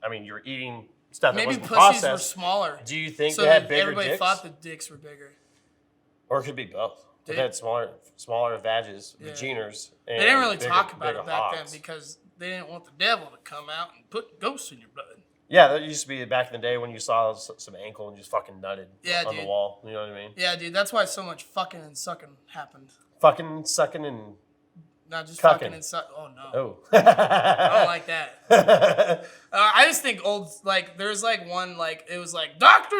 Speaker 1: I mean, you're eating stuff that
Speaker 2: Maybe
Speaker 1: wasn't
Speaker 2: pussies were
Speaker 1: processed?
Speaker 2: smaller.
Speaker 1: Do you think
Speaker 2: So
Speaker 1: they had
Speaker 2: that
Speaker 1: bigger
Speaker 2: everybody
Speaker 1: dicks?
Speaker 2: thought the dicks were bigger.
Speaker 1: Or it could be both. They
Speaker 2: Did-
Speaker 1: had smaller vages,
Speaker 2: Yeah.
Speaker 1: vaginers.
Speaker 2: They didn't really
Speaker 1: bigger-
Speaker 2: talk about
Speaker 1: bigger
Speaker 2: it back then
Speaker 1: hocks.
Speaker 2: because they didn't want the devil to come out and put ghosts in your blood.
Speaker 1: Yeah, that used to be back in the day when you saw some ankle and just fucking nutted
Speaker 2: Yeah,
Speaker 1: on the
Speaker 2: dude.
Speaker 1: wall. You know what I mean?
Speaker 2: Yeah, dude, that's why so much fucking and sucking happened.
Speaker 1: Fucking sucking and
Speaker 2: Not just
Speaker 1: Cucking.
Speaker 2: fucking and suck. Oh no,
Speaker 1: oh.
Speaker 2: I don't like that. I just think there's like one it was like Dr.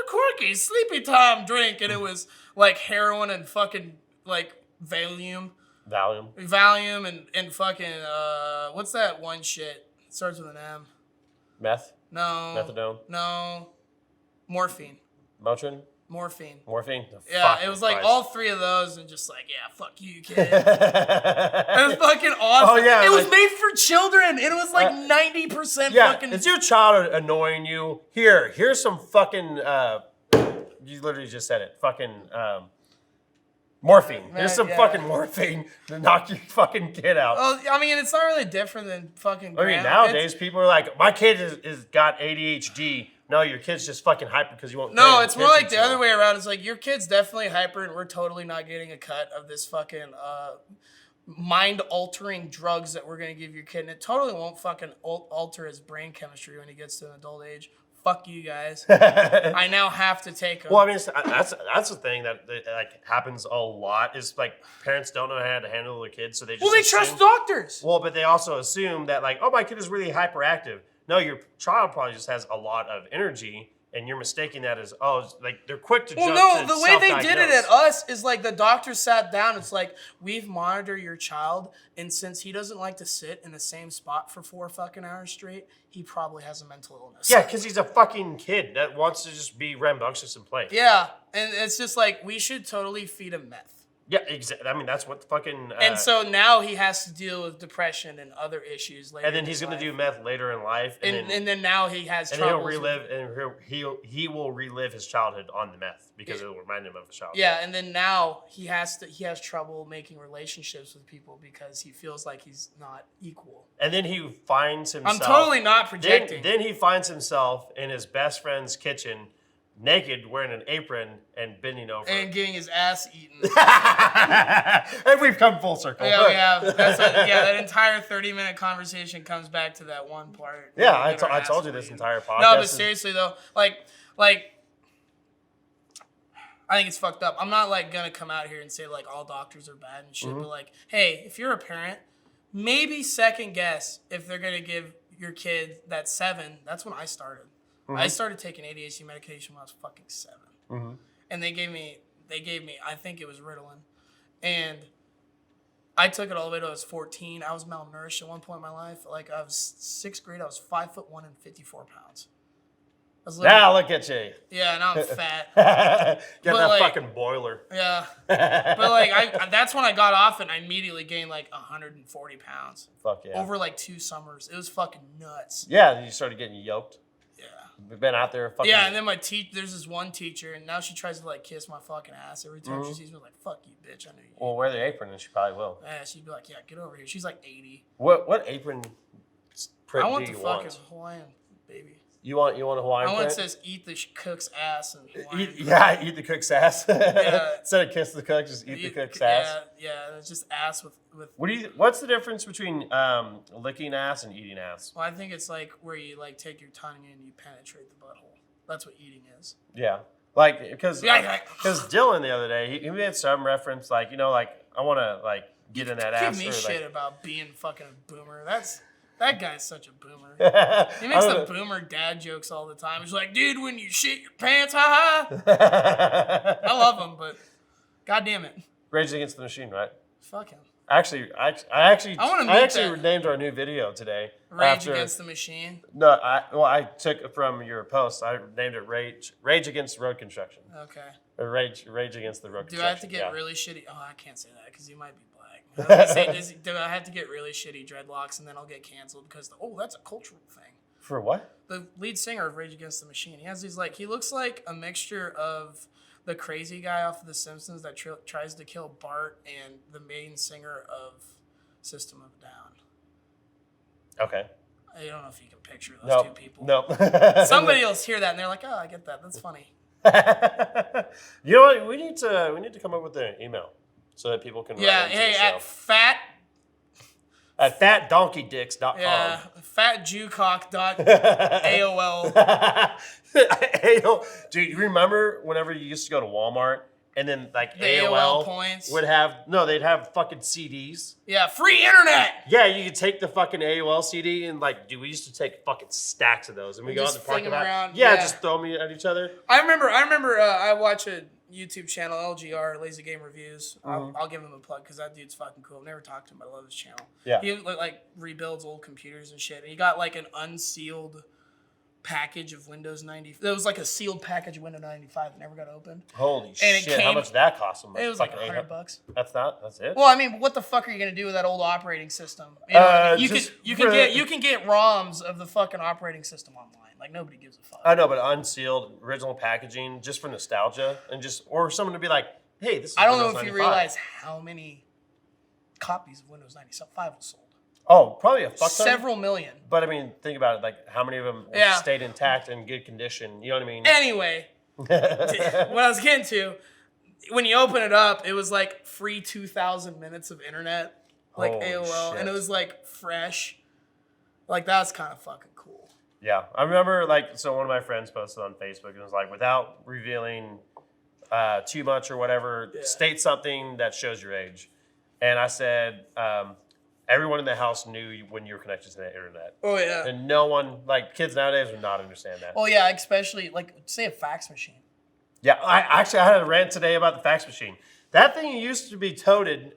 Speaker 2: Corky's sleepy time drink, and it was like heroin and fucking like Valium and fucking what's that one shit? It starts with an M.
Speaker 1: Meth,
Speaker 2: No.
Speaker 1: methadone,
Speaker 2: No. Morphine.
Speaker 1: Motrin,
Speaker 2: Morphine.
Speaker 1: morphine.
Speaker 2: Yeah,
Speaker 1: Fucking
Speaker 2: it was like
Speaker 1: Christ.
Speaker 2: all three of those, and just like, yeah, fuck you, kid. It was fucking awesome.
Speaker 1: Oh, yeah,
Speaker 2: it was
Speaker 1: like-
Speaker 2: made for children, and it was like 90%
Speaker 1: Yeah,
Speaker 2: fucking.
Speaker 1: is your child annoying you? Here's some fucking. You literally just said it. Fucking morphine. Here's some
Speaker 2: yeah.
Speaker 1: fucking morphine to knock your fucking kid out.
Speaker 2: Well, I mean, it's not really different than fucking.
Speaker 1: I mean, nowadays people are like, my kid is got ADHD. No, your kid's just fucking hyper because you won't.
Speaker 2: No,
Speaker 1: pay
Speaker 2: it's more like
Speaker 1: attention
Speaker 2: the
Speaker 1: to
Speaker 2: other
Speaker 1: him.
Speaker 2: way around. It's like your kid's definitely hyper, and we're totally not getting a cut of this fucking mind-altering drugs that we're gonna give your kid, and it totally won't fucking alter his brain chemistry when he gets to an adult age. Fuck you guys. I now have to take them.
Speaker 1: Well, I mean, that's the thing that like happens a lot is like parents don't know how to handle their kids, so they just
Speaker 2: they trust
Speaker 1: assume-
Speaker 2: doctors.
Speaker 1: Well, but they also assume that like, oh, my kid is really hyperactive. No, your child probably just has a lot of energy, and you're mistaking that as like they're quick to
Speaker 2: Well,
Speaker 1: jump
Speaker 2: no,
Speaker 1: to
Speaker 2: the way they did it at
Speaker 1: self-diagnose.
Speaker 2: us is like the doctor sat down. It's like, we've monitored your child, and since he doesn't like to sit in the same spot for 4 fucking hours straight, he probably has a mental illness.
Speaker 1: Yeah, because he's a fucking kid that wants to just be rambunctious and play.
Speaker 2: Yeah, and it's just like, we should totally feed him meth.
Speaker 1: Yeah, exactly. I mean, that's what the fucking.
Speaker 2: And so now he has to deal with depression and other issues later.
Speaker 1: and then
Speaker 2: in
Speaker 1: he's
Speaker 2: his
Speaker 1: going to
Speaker 2: life.
Speaker 1: do meth later in life,
Speaker 2: And then now he has
Speaker 1: and he'll
Speaker 2: troubles.
Speaker 1: relive, and he will relive his childhood on the meth because it will remind him of his childhood.
Speaker 2: Yeah, and then now he has trouble making relationships with people because he feels like he's not equal.
Speaker 1: And then he finds himself.
Speaker 2: I'm totally not projecting.
Speaker 1: Then he finds himself in his best friend's kitchen, naked, wearing an apron, and bending over.
Speaker 2: And getting his ass eaten.
Speaker 1: And we've come full circle.
Speaker 2: Yeah, we have. That entire 30-minute conversation comes back to that one part.
Speaker 1: Yeah, I told you this entire podcast.
Speaker 2: No, but seriously though, like, I think it's fucked up. I'm not like gonna come out here and say like all doctors are bad and shit, but like, hey, if you're a parent, maybe second guess if they're gonna give your kid that 7. That's when I started. I started taking ADHD medication when I was fucking 7, and they gave me, I think it was Ritalin, and I took it all the way to I was 14. I was malnourished at one point in my life. Like I was 6th grade. I was 5'1" and 54 pounds.
Speaker 1: Now look at you.
Speaker 2: Yeah, now I'm fat.
Speaker 1: Get that fucking boiler.
Speaker 2: Yeah, but like that's when I got off it. And I immediately gained like 140 pounds.
Speaker 1: Fuck yeah.
Speaker 2: Over like 2 summers. It was fucking nuts.
Speaker 1: Yeah, you started getting yoked.
Speaker 2: Yeah.
Speaker 1: We've been out there fucking.
Speaker 2: Yeah, and then there's this one teacher, and now she tries to like kiss my fucking ass every time she sees me. Like, fuck you, bitch. I know you.
Speaker 1: Well, wear the apron, and she probably will.
Speaker 2: Yeah, she'd be like, yeah, get over here. She's like 80.
Speaker 1: What apron print
Speaker 2: I want
Speaker 1: do
Speaker 2: the
Speaker 1: you
Speaker 2: fucking
Speaker 1: want?
Speaker 2: Hawaiian, baby.
Speaker 1: You want a Hawaiian
Speaker 2: I
Speaker 1: print?
Speaker 2: want it says eat the cook's ass and Hawaiian.
Speaker 1: Eat the cook's ass. Instead of kiss the cook, just eat the cook's ass.
Speaker 2: Yeah, it's just ass with.
Speaker 1: What's the difference between licking ass and eating ass?
Speaker 2: Well, I think it's like where you like take your tongue and you penetrate the butthole. That's what eating is.
Speaker 1: Yeah, like because Dylan the other day he made some reference like like I want to like get in that ass.
Speaker 2: Give me
Speaker 1: or,
Speaker 2: shit
Speaker 1: like,
Speaker 2: about being fucking a boomer. That guy's such a boomer. He makes the boomer dad jokes all the time. He's like, dude, when you shit your pants, I love him, but God damn it.
Speaker 1: Rage Against the Machine, right?
Speaker 2: Fuck him.
Speaker 1: Actually, I named our new video today.
Speaker 2: Rage Against the Machine.
Speaker 1: No, I took it from your post. I named it Rage Against Road Construction.
Speaker 2: Okay.
Speaker 1: Or Rage Against the Road Construction.
Speaker 2: Do I have to get really shitty? Oh, I can't say that because he might be black. I was gonna say, do I have to get really shitty dreadlocks and then I'll get canceled because that's a cultural thing.
Speaker 1: For what?
Speaker 2: The lead singer of Rage Against the Machine. He has these he looks like a mixture of the crazy guy off of The Simpsons that tries to kill Bart and the main singer of System of a Down.
Speaker 1: Okay.
Speaker 2: I don't know if you can picture those two people.
Speaker 1: Nope.
Speaker 2: Somebody else hear that and they're like, oh, I get that. That's funny.
Speaker 1: You know what? We need to come up with an email so that people can write into the show. At fatdonkeydicks.com.
Speaker 2: Yeah, fatjewcock.aol.
Speaker 1: Dude, you remember whenever you used to go to Walmart and then like
Speaker 2: the
Speaker 1: AOL
Speaker 2: points
Speaker 1: they'd have fucking CDs.
Speaker 2: Yeah, free internet.
Speaker 1: Yeah, you could take the fucking AOL CD and we used to take fucking stacks of those and we go out in the parking lot.
Speaker 2: Around.
Speaker 1: Yeah, just throw them at each other.
Speaker 2: I remember. I watch a YouTube channel, LGR, Lazy Game Reviews. I'll give him a plug because that dude's fucking cool. I've never talked to him, but I love his channel.
Speaker 1: Yeah.
Speaker 2: He rebuilds old computers and shit. And he got an unsealed package of Windows 90. It was a sealed package of Windows 95 that never got opened.
Speaker 1: Holy shit! How much did that cost him?
Speaker 2: It was like $100.
Speaker 1: That's it.
Speaker 2: Well, I mean, what the fuck are you gonna do with that old operating system? You know what I mean? You can get ROMs of the fucking operating system online. Nobody gives a fuck.
Speaker 1: I know, but unsealed original packaging just for nostalgia and or someone to be like, hey, this is
Speaker 2: I don't
Speaker 1: Windows
Speaker 2: know if
Speaker 1: 95.
Speaker 2: you realize how many copies of Windows 95 was sold.
Speaker 1: Oh, probably a fuck ton.
Speaker 2: Several million.
Speaker 1: But I mean, think about it. How many of them stayed intact and in good condition? You know what I mean?
Speaker 2: Anyway, what I was getting to, when you open it up, it was free 2,000 minutes of internet, AOL,
Speaker 1: shit.
Speaker 2: and it was fresh. That's kind of fucking cool.
Speaker 1: Yeah, I remember so one of my friends posted on Facebook and was without revealing too much or whatever, state something that shows your age. And I said, everyone in the house knew when you were connected to the internet.
Speaker 2: Oh, yeah.
Speaker 1: And no one, kids nowadays would not understand that.
Speaker 2: Oh, yeah, especially, say a fax machine.
Speaker 1: Yeah, I had a rant today about the fax machine. That thing used to be touted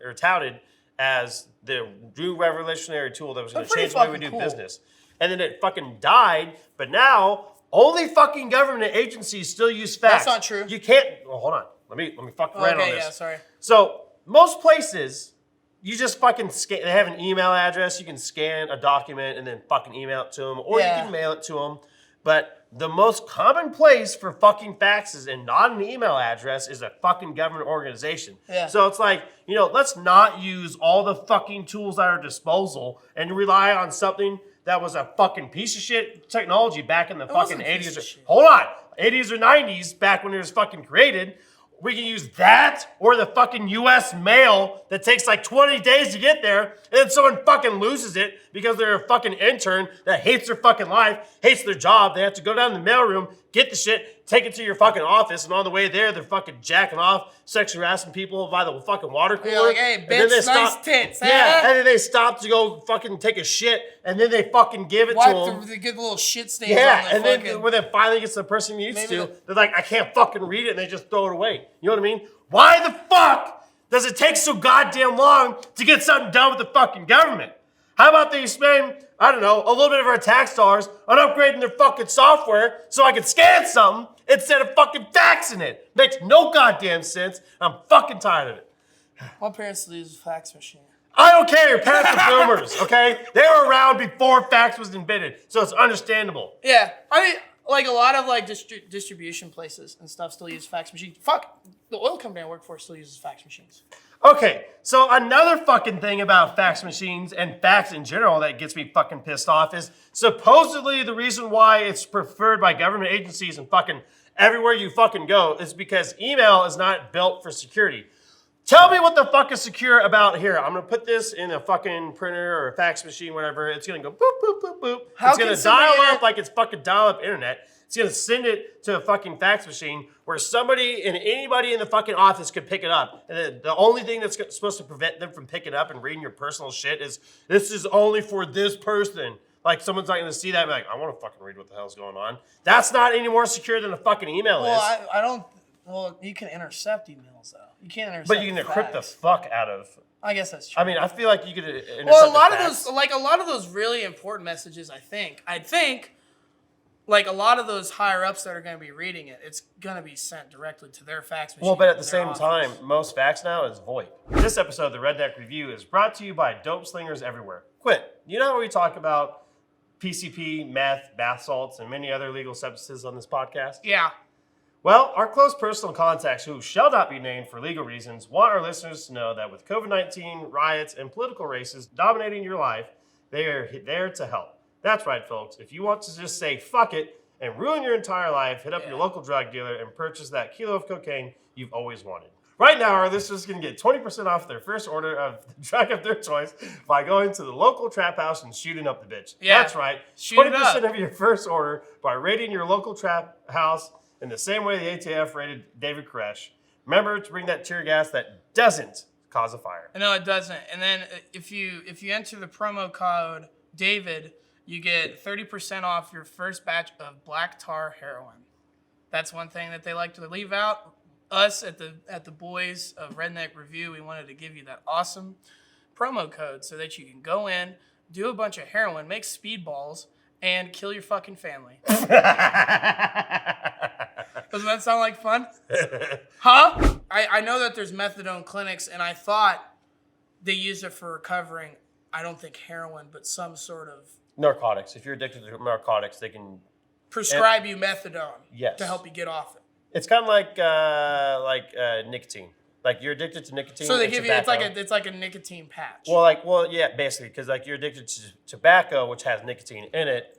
Speaker 1: as the new revolutionary tool that was going to change the way we do business. And then it fucking died, but now only fucking government agencies still use fax.
Speaker 2: That's not true.
Speaker 1: You can't, hold on. Let me fucking rant on this.
Speaker 2: Yeah, sorry.
Speaker 1: So, most places, you just fucking scan, they have an email address, you can scan a document and then fucking email it to them, or you can mail it to them. But the most common place for fucking faxes and not an email address is a fucking government organization.
Speaker 2: Yeah.
Speaker 1: So it's let's not use all the fucking tools at our disposal and rely on something that was a fucking piece of shit technology back in the fucking
Speaker 2: wasn't a piece
Speaker 1: 80s.
Speaker 2: of shit.
Speaker 1: Hold on. 80s or 90s, back when it was fucking created. We can use that or the fucking U.S. mail that takes like 20 days to get there, and then someone fucking loses it because they're a fucking intern that hates their fucking life, hates their job. They have to go down to the mailroom, get the shit, take it to your fucking office, and on the way there, they're fucking jacking off, sexually harassing people by the fucking water cooler.
Speaker 2: You're like, hey,
Speaker 1: And then
Speaker 2: bitch,
Speaker 1: they
Speaker 2: nice
Speaker 1: stop-
Speaker 2: tits.
Speaker 1: Yeah,
Speaker 2: huh?
Speaker 1: and then they stop to go fucking take a shit, and then they fucking give it to them.
Speaker 2: Wipe the good little shit stains
Speaker 1: Yeah,
Speaker 2: on
Speaker 1: and
Speaker 2: the
Speaker 1: then when it finally gets to the person you needs
Speaker 2: Maybe
Speaker 1: to,
Speaker 2: the-
Speaker 1: they're like, I can't fucking read it, and they just throw it away. You know what I mean? Why the fuck does it take so goddamn long to get something done with the fucking government? How about they spend, I don't know, a little bit of our tax dollars on upgrading their fucking software so I can scan something instead of fucking faxing it? Makes no goddamn sense. I'm fucking tired of it.
Speaker 2: My parents still use a fax machine.
Speaker 1: I don't care. Your parents are boomers, okay? They were around before fax was invented, so it's understandable.
Speaker 2: Yeah, I mean, like a lot of like distribution places and stuff still use fax machines. Fuck, the oil company I work for still uses fax machines.
Speaker 1: Okay, so another fucking thing about fax machines and fax in general that gets me fucking pissed off is supposedly the reason why it's preferred by government agencies and fucking everywhere you fucking go is because email is not built for security. Tell me what the fuck is secure about here. I'm gonna put this in a fucking printer or a fax machine, whatever. It's gonna go boop, boop, boop, boop.
Speaker 2: How
Speaker 1: It's
Speaker 2: can
Speaker 1: gonna
Speaker 2: somebody-
Speaker 1: dial up like it's fucking dial up internet. It's gonna send it to a fucking fax machine where somebody and anybody in the fucking office could pick it up. And then the only thing that's supposed to prevent them from picking up and reading your personal shit is this is only for this person. Like someone's not gonna see that and be like, I wanna fucking read what the hell's going on. That's not any more secure than a fucking email
Speaker 2: Well,
Speaker 1: is.
Speaker 2: I don't. Well, you can intercept emails though. You can't intercept.
Speaker 1: But you can encrypt the
Speaker 2: fax.
Speaker 1: fuck out of.
Speaker 2: I guess that's true.
Speaker 1: I mean, I feel like you could intercept
Speaker 2: well, a lot
Speaker 1: the
Speaker 2: of
Speaker 1: fax.
Speaker 2: those, like a lot of those really important messages, I think, like a lot of those higher ups that are going to be reading it, it's going to be sent directly to their fax machine.
Speaker 1: Well, but at the
Speaker 2: in
Speaker 1: same
Speaker 2: their
Speaker 1: time,
Speaker 2: office.
Speaker 1: most fax now is VoIP. This episode of the Redneck Review is brought to you by Dope Slingers Everywhere. Quint, you know how we talk about PCP, meth, bath salts, and many other illegal substances on this podcast?
Speaker 2: Yeah.
Speaker 1: Well, our close personal contacts, who shall not be named for legal reasons, want our listeners to know that with COVID-19, riots, and political races dominating your life, they are there to help. That's right, folks. If you want to just say fuck it and ruin your entire life, hit up your local drug dealer and purchase that kilo of cocaine you've always wanted. Right now, our listeners can get 20% off their first order of the drug of their choice by going to the local trap house and shooting up the bitch.
Speaker 2: Yeah.
Speaker 1: That's right.
Speaker 2: Shoot it
Speaker 1: 20%
Speaker 2: up.
Speaker 1: of your first order by rating your local trap house in the same way the ATF rated David Koresh. Remember to bring that tear gas that doesn't cause a fire.
Speaker 2: No, it doesn't. And then if you enter the promo code David, you get 30% off your first batch of black tar heroin. That's one thing that they like to leave out. Us at the boys of Redneck Review, we wanted to give you that awesome promo code so that you can go in, do a bunch of heroin, make speedballs, and kill your fucking family. Doesn't that sound like fun? Huh? I know that there's methadone clinics, and I thought they use it for recovering, I don't think heroin, but some sort of
Speaker 1: Narcotics. If you're addicted to narcotics, they can.
Speaker 2: prescribe you methadone
Speaker 1: Yes.
Speaker 2: to help you get off it.
Speaker 1: It's kind of like nicotine. Like you're addicted to nicotine.
Speaker 2: So they
Speaker 1: and
Speaker 2: give
Speaker 1: tobacco.
Speaker 2: you it's like a nicotine patch.
Speaker 1: Well, yeah, basically, because like you're addicted to tobacco, which has nicotine in it.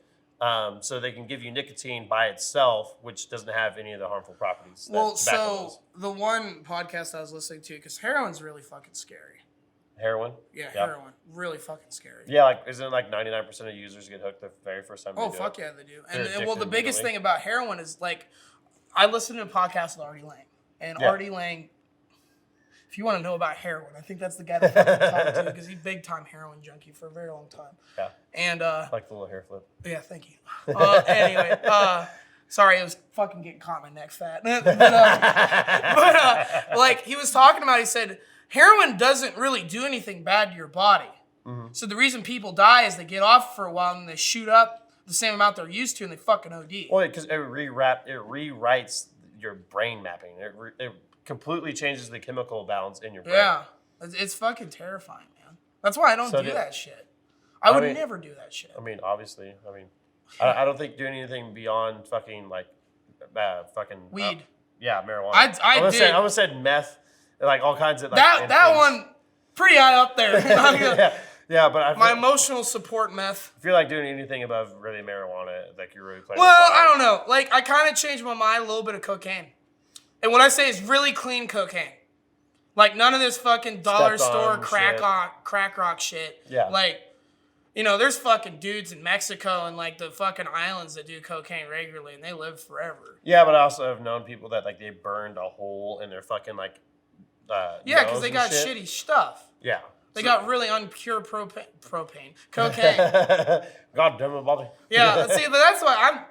Speaker 1: So they can give you nicotine by itself, which doesn't have any of the harmful properties. That tobacco
Speaker 2: so
Speaker 1: does.
Speaker 2: the one podcast I was listening to, because heroin's really fucking scary.
Speaker 1: Heroin.
Speaker 2: Yeah,
Speaker 1: Yep.
Speaker 2: heroin, really fucking scary.
Speaker 1: Yeah, like isn't it like 99% of users get hooked the very first time?
Speaker 2: Oh
Speaker 1: they do
Speaker 2: fuck
Speaker 1: it?
Speaker 2: yeah, they do.
Speaker 1: They're
Speaker 2: And well, the
Speaker 1: addicted
Speaker 2: biggest
Speaker 1: immediately.
Speaker 2: thing about heroin is like, I listened to a podcast with Artie Lang, and
Speaker 1: Yeah.
Speaker 2: Artie Lang. If you want to know about heroin, I think that's the guy that fucking talked to, because he's big time heroin junkie for a very long time.
Speaker 1: Yeah,
Speaker 2: And
Speaker 1: like the little hair flip.
Speaker 2: yeah, thank you. Anyway, sorry, I was fucking getting caught in my neck fat. Like he was talking about, he said heroin doesn't really do anything bad to your body.
Speaker 1: Mm-hmm.
Speaker 2: So the reason people die is they get off for a while and they shoot up the same amount they're used to and they fucking OD.
Speaker 1: Well, because it rewrites your brain mapping. It completely changes the chemical balance in your brain.
Speaker 2: Yeah, it's fucking terrifying, man. That's why I don't
Speaker 1: So
Speaker 2: do
Speaker 1: do-
Speaker 2: that shit. I would
Speaker 1: mean-
Speaker 2: never do that shit.
Speaker 1: I mean, obviously, I don't think doing anything beyond fucking like fucking
Speaker 2: Weed.
Speaker 1: Yeah, marijuana.
Speaker 2: I
Speaker 1: almost
Speaker 2: did.
Speaker 1: Said, I almost said meth, like all kinds of like
Speaker 2: that
Speaker 1: things.
Speaker 2: one pretty high up there.
Speaker 1: Yeah. Yeah, but
Speaker 2: my emotional support meth.
Speaker 1: If you're like doing anything above really marijuana, like you're really playing.
Speaker 2: Well, I don't know. Like I kind of changed my mind a little bit of cocaine, and what I say is really clean cocaine. Like none of this fucking dollar store crack rock shit.
Speaker 1: Yeah.
Speaker 2: Like, you know, there's fucking dudes in Mexico and like the fucking islands that do cocaine regularly, and they live forever.
Speaker 1: Yeah, but I also have known people that like they burned a hole in their fucking like.
Speaker 2: Yeah, because they got shitty stuff.
Speaker 1: Yeah.
Speaker 2: They got really unpure propane. Cocaine.
Speaker 1: God damn it, Bobby.
Speaker 2: Yeah, see, but that's why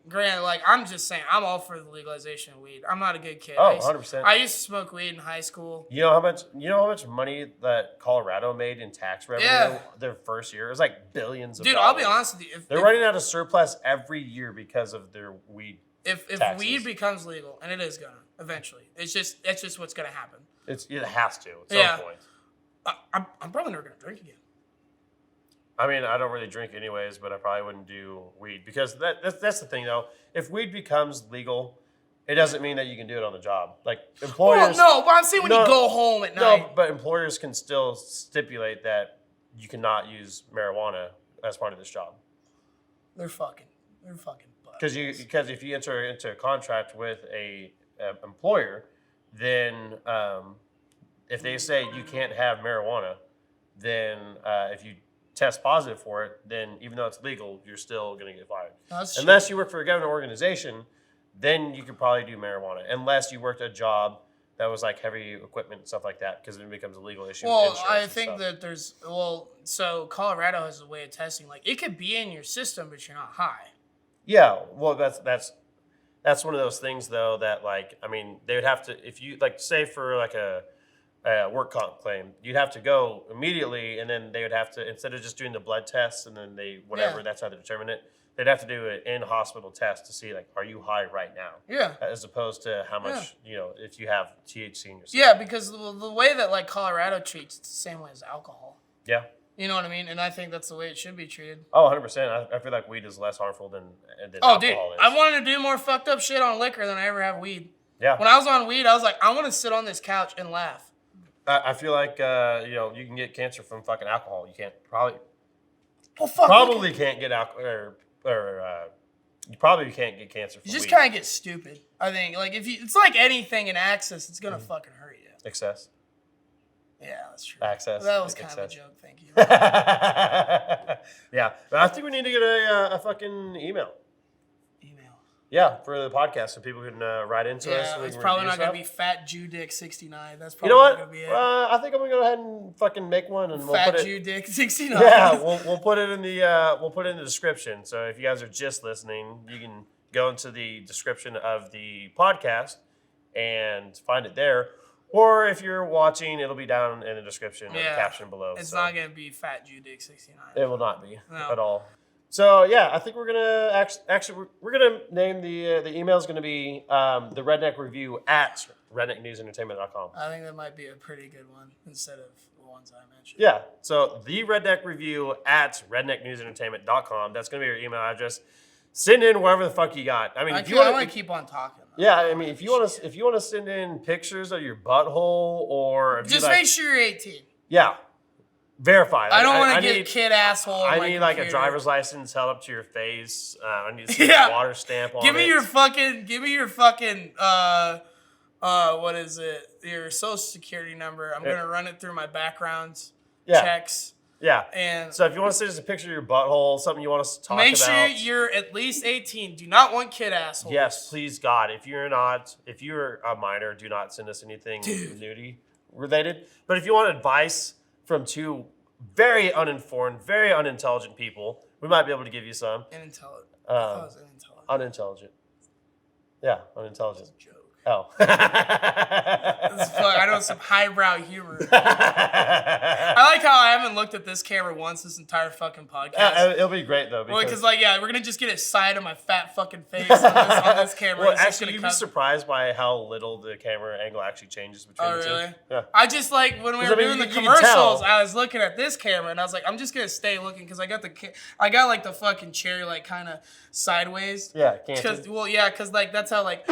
Speaker 2: granted, like, I'm just saying, I'm all for the legalization of weed. I'm not a good kid.
Speaker 1: Oh, 100%.
Speaker 2: I used to smoke weed in high school.
Speaker 1: You know how much money that Colorado made in tax revenue their first year? It was like billions of dollars.
Speaker 2: Dude, I'll be honest with you.
Speaker 1: They're running out of surplus every year because of their weed
Speaker 2: If
Speaker 1: taxes.
Speaker 2: weed becomes legal, and it is gonna, eventually. It's just what's gonna happen.
Speaker 1: It has to at some point.
Speaker 2: I'm probably never gonna drink again.
Speaker 1: I mean, I don't really drink anyways, but I probably wouldn't do weed because that's the thing though. If weed becomes legal, it doesn't mean that you can do it on the job. Like employers.
Speaker 2: Well, no, but I'm saying when you go home at night.
Speaker 1: No, but employers can still stipulate that you cannot use marijuana as part of this job.
Speaker 2: They're fucking butt.
Speaker 1: Because if you enter into a contract with a employer, then if they say you can't have marijuana, then if you test positive for it, then even though it's legal, you're still going to get fired. Unless you work for a government organization, then you could probably do marijuana. Unless you worked a job that was like heavy equipment and stuff like that, because it becomes a legal issue.
Speaker 2: Well, I think that so Colorado has a way of testing. Like, it could be in your system, but you're not high.
Speaker 1: Yeah, well, that's one of those things though that like, I mean, they would have to, if you like say for like a work comp claim, you'd have to go immediately, and then they would have to, instead of just doing the blood tests and then that's how they determine it, they'd have to do an in-hospital test to see like, are you high right now?
Speaker 2: Yeah.
Speaker 1: As opposed to how much, if you have THC in your system.
Speaker 2: Yeah, because the way that like Colorado treats, it's the same way as alcohol.
Speaker 1: Yeah.
Speaker 2: You know what I mean? And I think that's the way it should be treated.
Speaker 1: Oh, 100%. I feel like weed is less harmful than
Speaker 2: alcohol
Speaker 1: dude,
Speaker 2: is. I wanted to do more fucked up shit on liquor than I ever have weed.
Speaker 1: Yeah.
Speaker 2: When I was on weed, I was like, I want to sit on this couch and laugh.
Speaker 1: I feel like you can get cancer from fucking alcohol. You can't probably can't get alcohol you probably can't get cancer from
Speaker 2: You just
Speaker 1: weed.
Speaker 2: kind of get stupid. I think like it's like anything in access, it's gonna fucking hurt you.
Speaker 1: Excess.
Speaker 2: Yeah, that's true.
Speaker 1: Access.
Speaker 2: That was kind of a joke. Thank you.
Speaker 1: Yeah, but I think we need to get a fucking email. Yeah, for the podcast, so people can write into us.
Speaker 2: Yeah, it's probably not going to be Fat Jew Dick 69. That's probably
Speaker 1: not
Speaker 2: going to be it.
Speaker 1: I think I'm going to go ahead and fucking make one, and
Speaker 2: Fat Jew Dick 69.
Speaker 1: Yeah, we'll put it in the description. So if you guys are just listening, you can go into the description of the podcast and find it there. Or if you're watching, it'll be down in the description or the caption below.
Speaker 2: It's not going to be Fat Jew Dick 69.
Speaker 1: It will not be at all. So yeah, I think we're gonna we're gonna name the email is gonna be the Redneck Review at rednecknewsentertainment.com.
Speaker 2: I think that might be a pretty good one instead of the ones I mentioned.
Speaker 1: Yeah, so the Redneck Review at rednecknewsentertainment.com. That's gonna be your email address. Send in whatever the fuck you got. I mean, if you want
Speaker 2: to keep on talking. Though.
Speaker 1: Yeah, I mean, if you want to send in pictures of your butthole or if
Speaker 2: just make sure you're 18.
Speaker 1: Yeah. Verified.
Speaker 2: I don't want to get kid asshole.
Speaker 1: I need like a driver's license held up to your face. I need to see a water stamp on it.
Speaker 2: Give me your fucking what is it? Your social security number. I'm gonna run it through my backgrounds checks.
Speaker 1: Yeah.
Speaker 2: And
Speaker 1: so if you want to send us a picture of your butthole, something you want us to talk about.
Speaker 2: Make sure you're at least 18. Do not want kid assholes.
Speaker 1: Yes, please God. If you're a minor, do not send us anything nudie related. But if you want advice from two very uninformed, very unintelligent people, we might be able to give you some.
Speaker 2: Unintelligent. I thought it was unintelligent.
Speaker 1: Unintelligent. Yeah, unintelligent.
Speaker 2: That's a joke.
Speaker 1: Oh.
Speaker 2: I know some highbrow humor. I like how I haven't looked at this camera once this entire fucking podcast.
Speaker 1: It'll be great though.
Speaker 2: Because we're gonna just get a side of my fat fucking face on this camera.
Speaker 1: Well, actually, you'd be surprised by how little the camera angle actually changes between the two.
Speaker 2: Really?
Speaker 1: Yeah.
Speaker 2: I just like when we were doing the commercials, I was looking at this camera and I was like, I'm just gonna stay looking because I got the fucking chair like kind of sideways.
Speaker 1: Yeah, can't.
Speaker 2: Because like that's how like.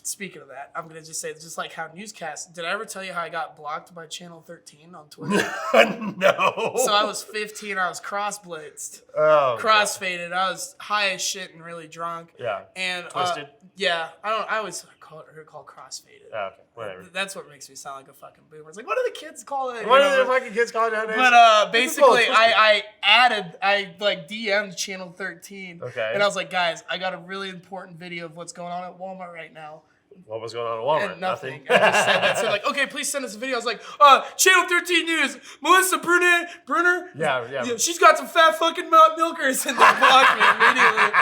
Speaker 2: speaking of that, I'm going to just say, just like how newscasts, did I ever tell you how I got blocked by Channel 13 on Twitter?
Speaker 1: No.
Speaker 2: So I was 15, I was cross-blitzed, cross-faded, I was high as shit and really drunk.
Speaker 1: Yeah.
Speaker 2: And
Speaker 1: Twisted?
Speaker 2: Yeah, I always heard it called cross-faded.
Speaker 1: Oh, okay, whatever.
Speaker 2: That's what makes me sound like a fucking boomer. It's like, what do the kids call it?
Speaker 1: What are the fucking kids calling it nowadays?
Speaker 2: But basically, I DM'd Channel 13.
Speaker 1: Okay.
Speaker 2: And I was like, guys, I got a really important video of what's going on at Walmart right now.
Speaker 1: What was going on at Walmart?
Speaker 2: And nothing. I just said that. So like, okay, please send us a video. I was like, Channel 13 News, Melissa Brunner.
Speaker 1: Yeah.
Speaker 2: She's got some fat fucking milkers, and they blocked me immediately.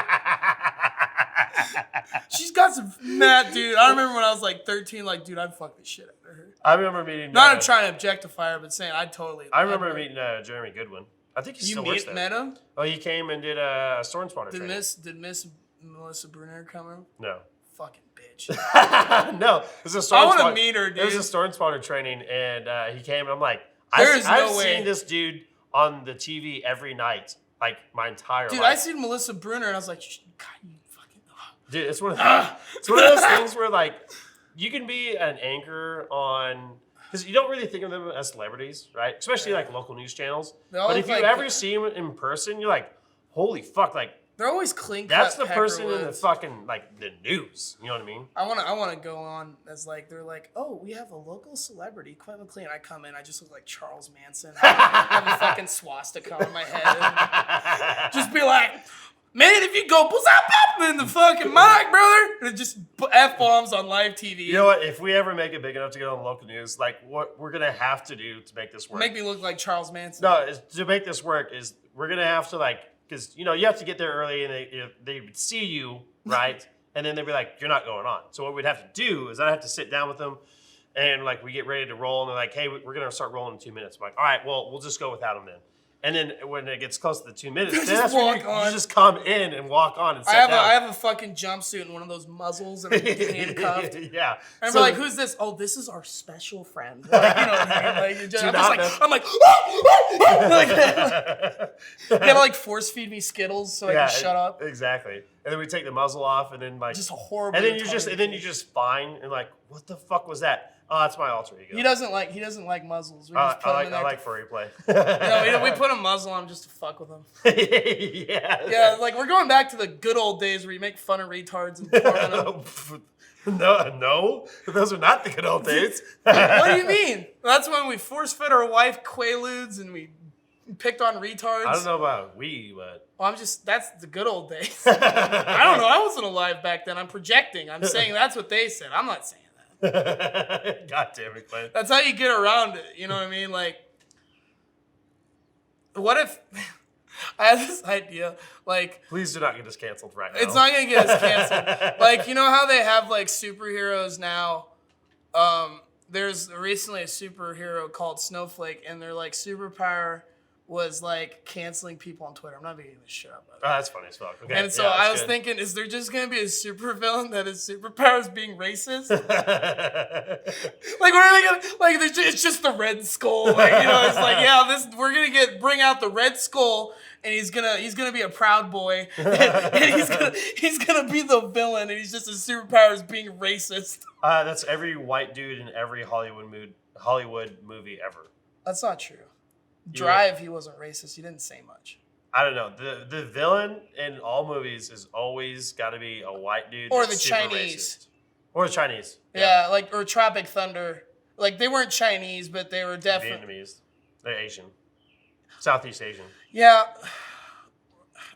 Speaker 2: She's got some mad, dude. I remember when I was like 13, like, dude, I'd fuck the shit out of her.
Speaker 1: I remember meeting.
Speaker 2: Not trying to objectify her, but saying I'd totally.
Speaker 1: I remember meeting Jeremy Goodwin. I think he still works there.
Speaker 2: Met him?
Speaker 1: Oh, he came and did a storm spotter training.
Speaker 2: Did Miss Melissa Brunner come in?
Speaker 1: No.
Speaker 2: Fucking bitch.
Speaker 1: No, it was a storm.
Speaker 2: I want to meet her, dude.
Speaker 1: It was a storm spotter training, and he came, and I'm like,
Speaker 2: There's no
Speaker 1: I've
Speaker 2: way.
Speaker 1: seen this dude on the TV every night, like my entire
Speaker 2: Dude,
Speaker 1: life.
Speaker 2: I seen Melissa Brunner, and I was like, God, you fucking.
Speaker 1: Dude, it's one of those things where like you can be an anchor on. Because you don't really think of them as celebrities, right? Especially like local news channels. But if you ever see them in person, you're like, holy fuck, like
Speaker 2: they're always clean.
Speaker 1: That's the person in the fucking like the news. You know what I mean?
Speaker 2: I wanna go on as like they're like, oh, we have a local celebrity, Quite McLean. I come in, I just look like Charles Manson. I have a fucking swastika on my head. Just be like, man, if you go, what's up in the fucking mic, brother? And just F-bombs on live TV.
Speaker 1: You know what? If we ever make it big enough to get on the local news, like what we're gonna have to do to make this work.
Speaker 2: Make me look like Charles Manson.
Speaker 1: No, to make this work is we're gonna have to like, because you know you have to get there early and they would see you, right? And then they'd be like, you're not going on. So what we'd have to do is I'd have to sit down with them and like we get ready to roll and they're like, hey, we're gonna start rolling in 2 minutes. I'm like, all right, well, we'll just go without them then. And then when it gets close to the 2 minutes, then that's when you just come in and walk on and sit down.
Speaker 2: I have a fucking jumpsuit and one of those muzzles and I'm handcuffed.
Speaker 1: Yeah.
Speaker 2: And we're like, who's this? Oh, this is our special friend. Like, you know what I mean? Like, I'm like, you gotta like force feed me Skittles so I can shut up.
Speaker 1: Exactly. And then we take the muzzle off and then like
Speaker 2: just horrible.
Speaker 1: And then you're just fine and like, what the fuck was that? Oh, that's my alter ego.
Speaker 2: He doesn't like muzzles. We just put him in there.
Speaker 1: I like furry play.
Speaker 2: We put a muzzle on him just to fuck with him.
Speaker 1: Yeah.
Speaker 2: Yeah, like we're going back to the good old days where you make fun of retards and porn them.
Speaker 1: No, those are not the good old days.
Speaker 2: What do you mean? That's when we force-fed our wife Quaaludes and we picked on retards.
Speaker 1: I don't know about but...
Speaker 2: Well, that's the good old days. I don't know. I wasn't alive back then. I'm projecting. I'm saying that's what they said. I'm not saying that.
Speaker 1: God damn it, Clint.
Speaker 2: That's how you get around it. You know what I mean? Like, what if... I have this idea, like...
Speaker 1: Please do not get us canceled right now.
Speaker 2: It's not going to get us canceled. Like, you know how they have, like, superheroes now? There's recently a superhero called Snowflake, and their, like, superpower was, like, canceling people on Twitter. I'm not making this shit up.
Speaker 1: Oh, that's funny as fuck. Okay.
Speaker 2: And so I was thinking, is there just going to be a supervillain that his superpower is being racist? Like, what are they going to... Like, it's just the Red Skull. Like, you know, it's like, yeah, we're going to bring out the Red Skull... And he's gonna be a proud boy, and he's gonna be the villain, and he's just his superpower is being racist.
Speaker 1: That's every white dude in every Hollywood movie ever.
Speaker 2: That's not true. Drive, he wasn't racist. He didn't say much.
Speaker 1: I don't know. The villain in all movies is always got to be a white dude
Speaker 2: or the Chinese,
Speaker 1: racist. Or the Chinese.
Speaker 2: Yeah, like or Tropic Thunder. Like they weren't Chinese, but they were definitely
Speaker 1: Vietnamese. They're Asian. Southeast Asian.
Speaker 2: Yeah,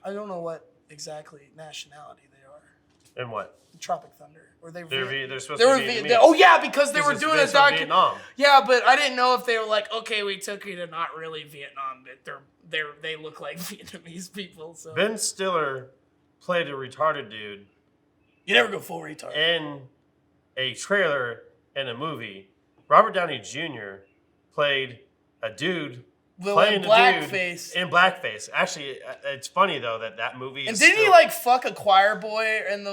Speaker 2: I don't know what exactly nationality they are.
Speaker 1: And what?
Speaker 2: Tropic Thunder. Were they?
Speaker 1: They're supposed to be Vietnamese.
Speaker 2: Oh yeah, because they were doing a
Speaker 1: documentary.
Speaker 2: Yeah, but I didn't know if they were like, okay, we took you to not really Vietnam, but they look like Vietnamese people. So
Speaker 1: Ben Stiller played a retarded dude.
Speaker 2: You never go full retard.
Speaker 1: In a trailer in a movie, Robert Downey Jr. played a dude. Playing
Speaker 2: blackface.
Speaker 1: In blackface. Actually, it's funny though that movie.
Speaker 2: And didn't he like fuck a choir boy and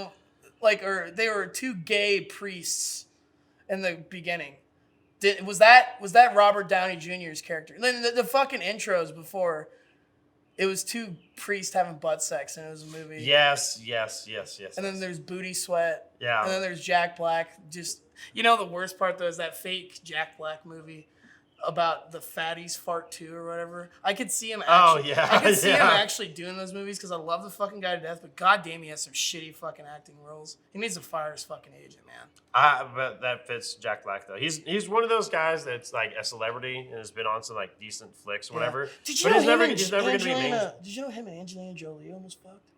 Speaker 2: or they were two gay priests in the beginning? Was that Robert Downey Jr.'s character? The fucking intros before, It was two priests having butt sex, and it was a movie.
Speaker 1: Yes.
Speaker 2: And then there's Booty Sweat.
Speaker 1: Yeah.
Speaker 2: And then there's Jack Black. Just, the worst part, though, is that fake Jack Black movie about the fatties fart too or whatever. I could see him actually. I could see him actually doing those movies because I love the fucking guy to death, but goddamn, he has some shitty fucking acting roles. He needs to fire his fucking agent, man.
Speaker 1: But that fits Jack Black though. He's one of those guys that's like a celebrity and has been on some like decent flicks, whatever.
Speaker 2: Yeah. Did you know
Speaker 1: he's never gonna be main.
Speaker 2: Did you know him and Angelina Jolie almost fucked?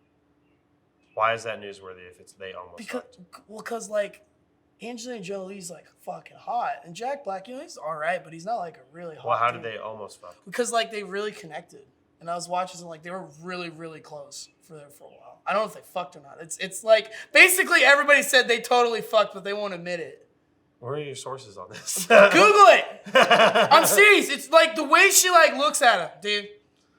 Speaker 1: Why is that newsworthy if they almost fucked?
Speaker 2: Because like Angelina Jolie's like fucking hot, and Jack Black, he's all right, but he's not like a really hot.
Speaker 1: Well, how
Speaker 2: dude.
Speaker 1: did they almost fuck?
Speaker 2: Because like they really connected, and I was watching and like they were really really close for a while. I don't know if they fucked or not. It's like basically everybody said they totally fucked, but they won't admit it.
Speaker 1: Where are your sources on this?
Speaker 2: Google it. I'm serious. It's like the way she like looks at him, dude.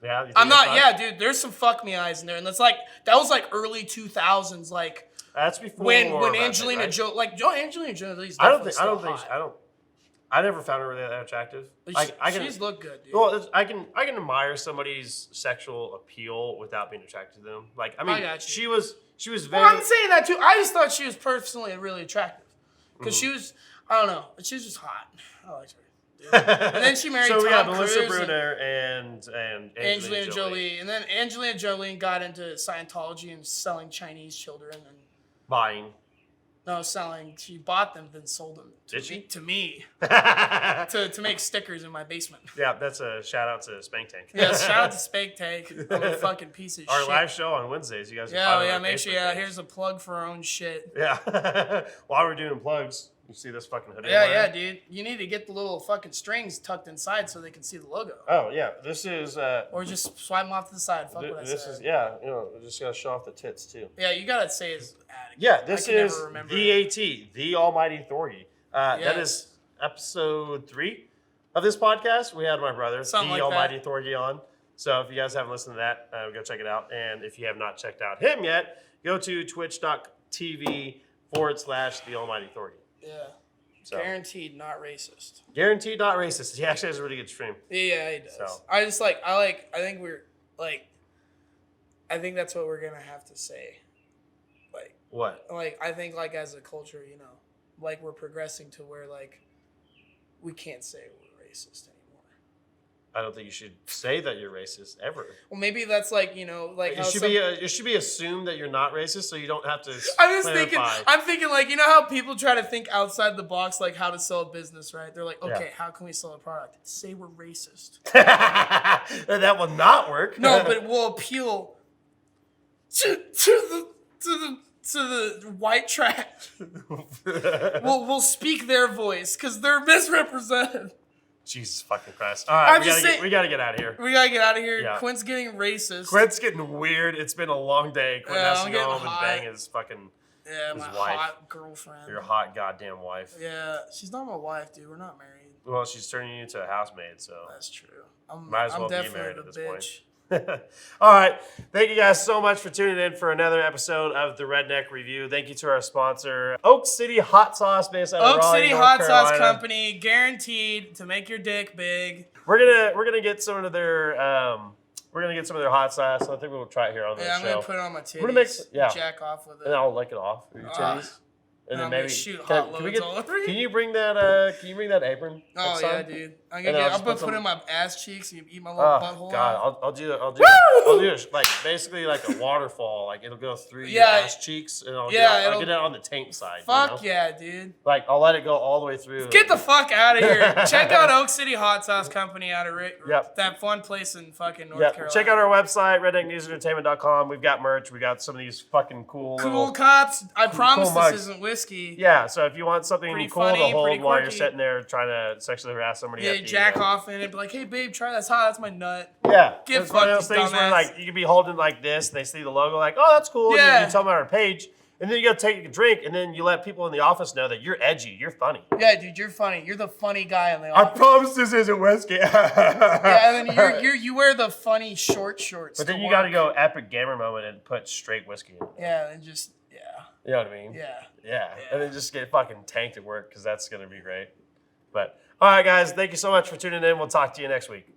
Speaker 1: Yeah,
Speaker 2: I'm not. Yeah, dude. There's some fuck me eyes in there, and that was like early 2000s, like.
Speaker 1: That's before
Speaker 2: when Angelina Jolie, Angelina Jolie's.
Speaker 1: I never found her that attractive.
Speaker 2: She's look good, dude.
Speaker 1: Well, I can admire somebody's sexual appeal without being attracted to them. Like, I mean, she was very.
Speaker 2: Well, I'm saying that too. I just thought she was personally really attractive because she was. I don't know. She was just hot. I liked her. And then she married Tom Cruise.
Speaker 1: Melissa Bruner and
Speaker 2: Angelina Jolie. And then Angelina Jolie got into Scientology and selling Chinese children and
Speaker 1: buying.
Speaker 2: No, selling. She bought them, then sold them. To me. to make stickers in my basement.
Speaker 1: Yeah, that's a shout out to Spank Tank.
Speaker 2: Yeah, shout out to Spank Tank. I'm a fucking piece of shit.
Speaker 1: Our live show on Wednesdays, you guys.
Speaker 2: Make sure. Yeah, here's a plug for our own shit.
Speaker 1: Yeah. While we're doing plugs. You see this fucking hoodie?
Speaker 2: Yeah, dude. You need to get the little fucking strings tucked inside so they can see the logo.
Speaker 1: Oh yeah, this is.
Speaker 2: Or just swipe them off to the side. Fuck what I said.
Speaker 1: This is just gotta show off the tits too.
Speaker 2: Yeah, you gotta say his ad.
Speaker 1: Yeah, this is the Almighty Thorgy. That is episode 3 of this podcast. We had my brother, Almighty Thorgy, on. So if you guys haven't listened to that, go check it out. And if you have not checked out him yet, go to twitch.tv/the Almighty Thorgy.
Speaker 2: Yeah. So. Guaranteed not racist.
Speaker 1: Guaranteed not racist. He actually has a really good stream.
Speaker 2: Yeah, he does. So. I think that's what we're going to have to say. Like.
Speaker 1: What?
Speaker 2: Like, I think, like, as a culture, like, we're progressing to where, like, we can't say we're racist anymore.
Speaker 1: I don't think you should say that you're racist ever.
Speaker 2: Well, maybe that's like, like how
Speaker 1: it should be assumed that you're not racist, so you don't have to.
Speaker 2: I'm thinking like, how people try to think outside the box, like how to sell a business, right? They're like, okay, how can we sell a product? Say we're racist.
Speaker 1: That will not work.
Speaker 2: No, but it will appeal to the white trash. we'll speak their voice because they're misrepresented.
Speaker 1: Jesus fucking Christ. All right, we gotta get out of here.
Speaker 2: We gotta get out of here. Yeah. Quint's getting racist.
Speaker 1: Quint's getting weird. It's been a long day. Quint has to go home and bang his fucking
Speaker 2: my
Speaker 1: wife.
Speaker 2: Hot girlfriend.
Speaker 1: Your hot goddamn wife.
Speaker 2: Yeah, she's not my wife, dude. We're not married.
Speaker 1: Well, she's turning you into a housemaid, so.
Speaker 2: That's true.
Speaker 1: Might as well be married at this
Speaker 2: bitch.
Speaker 1: point. All right. Thank you guys so much for tuning in for another episode of the Redneck Review. Thank you to our sponsor, Oak City Hot Sauce, based out of Raleigh, North Carolina.
Speaker 2: Sauce Company, guaranteed to make your dick big.
Speaker 1: We're gonna get some of their hot sauce. So I think we'll try it here on the show.
Speaker 2: Yeah, I'm gonna put it on my titties. Jack off with it,
Speaker 1: and I'll lick it off with your titties. And then maybe
Speaker 2: shoot hot loads all over you.
Speaker 1: Can you bring that apron?
Speaker 2: Oh yeah, dude. I'm gonna put it in my ass cheeks and you eat my little butthole.
Speaker 1: God, I'll do it like basically like a waterfall. Like it'll go through your ass cheeks and I'll get it on the taint side.
Speaker 2: Fuck yeah, dude.
Speaker 1: Like I'll let it go all the way through.
Speaker 2: Get the fuck out of here. Check out Oak City Hot Sauce Company out of that fun place in fucking North Carolina.
Speaker 1: Check out our website, rednecknewsentertainment.com. We've got merch. We got some of these fucking cool
Speaker 2: cups. I promise this isn't whiskey.
Speaker 1: Yeah, so if you want something cool to hold while you're sitting there trying to sexually harass somebody,
Speaker 2: jack off in it, be like, "Hey babe, try that's hot. That's my nut."
Speaker 1: Yeah, it's one of those things where like you can be holding like this, and they see the logo, like, "Oh, that's cool." Yeah. And you tell them on our page, and then you go take a drink, and then you let people in the office know that you're edgy, you're funny.
Speaker 2: Yeah, dude, you're funny. You're the funny guy in the
Speaker 1: I
Speaker 2: office.
Speaker 1: promise this isn't whiskey.
Speaker 2: Yeah, and then you wear the funny short shorts.
Speaker 1: But then you got to go epic gamer moment and put straight whiskey in.
Speaker 2: Yeah, and just
Speaker 1: You know what I mean? Yeah. And then just get fucking tanked at work because that's going to be great. But, all right, guys, thank you so much for tuning in. We'll talk to you next week.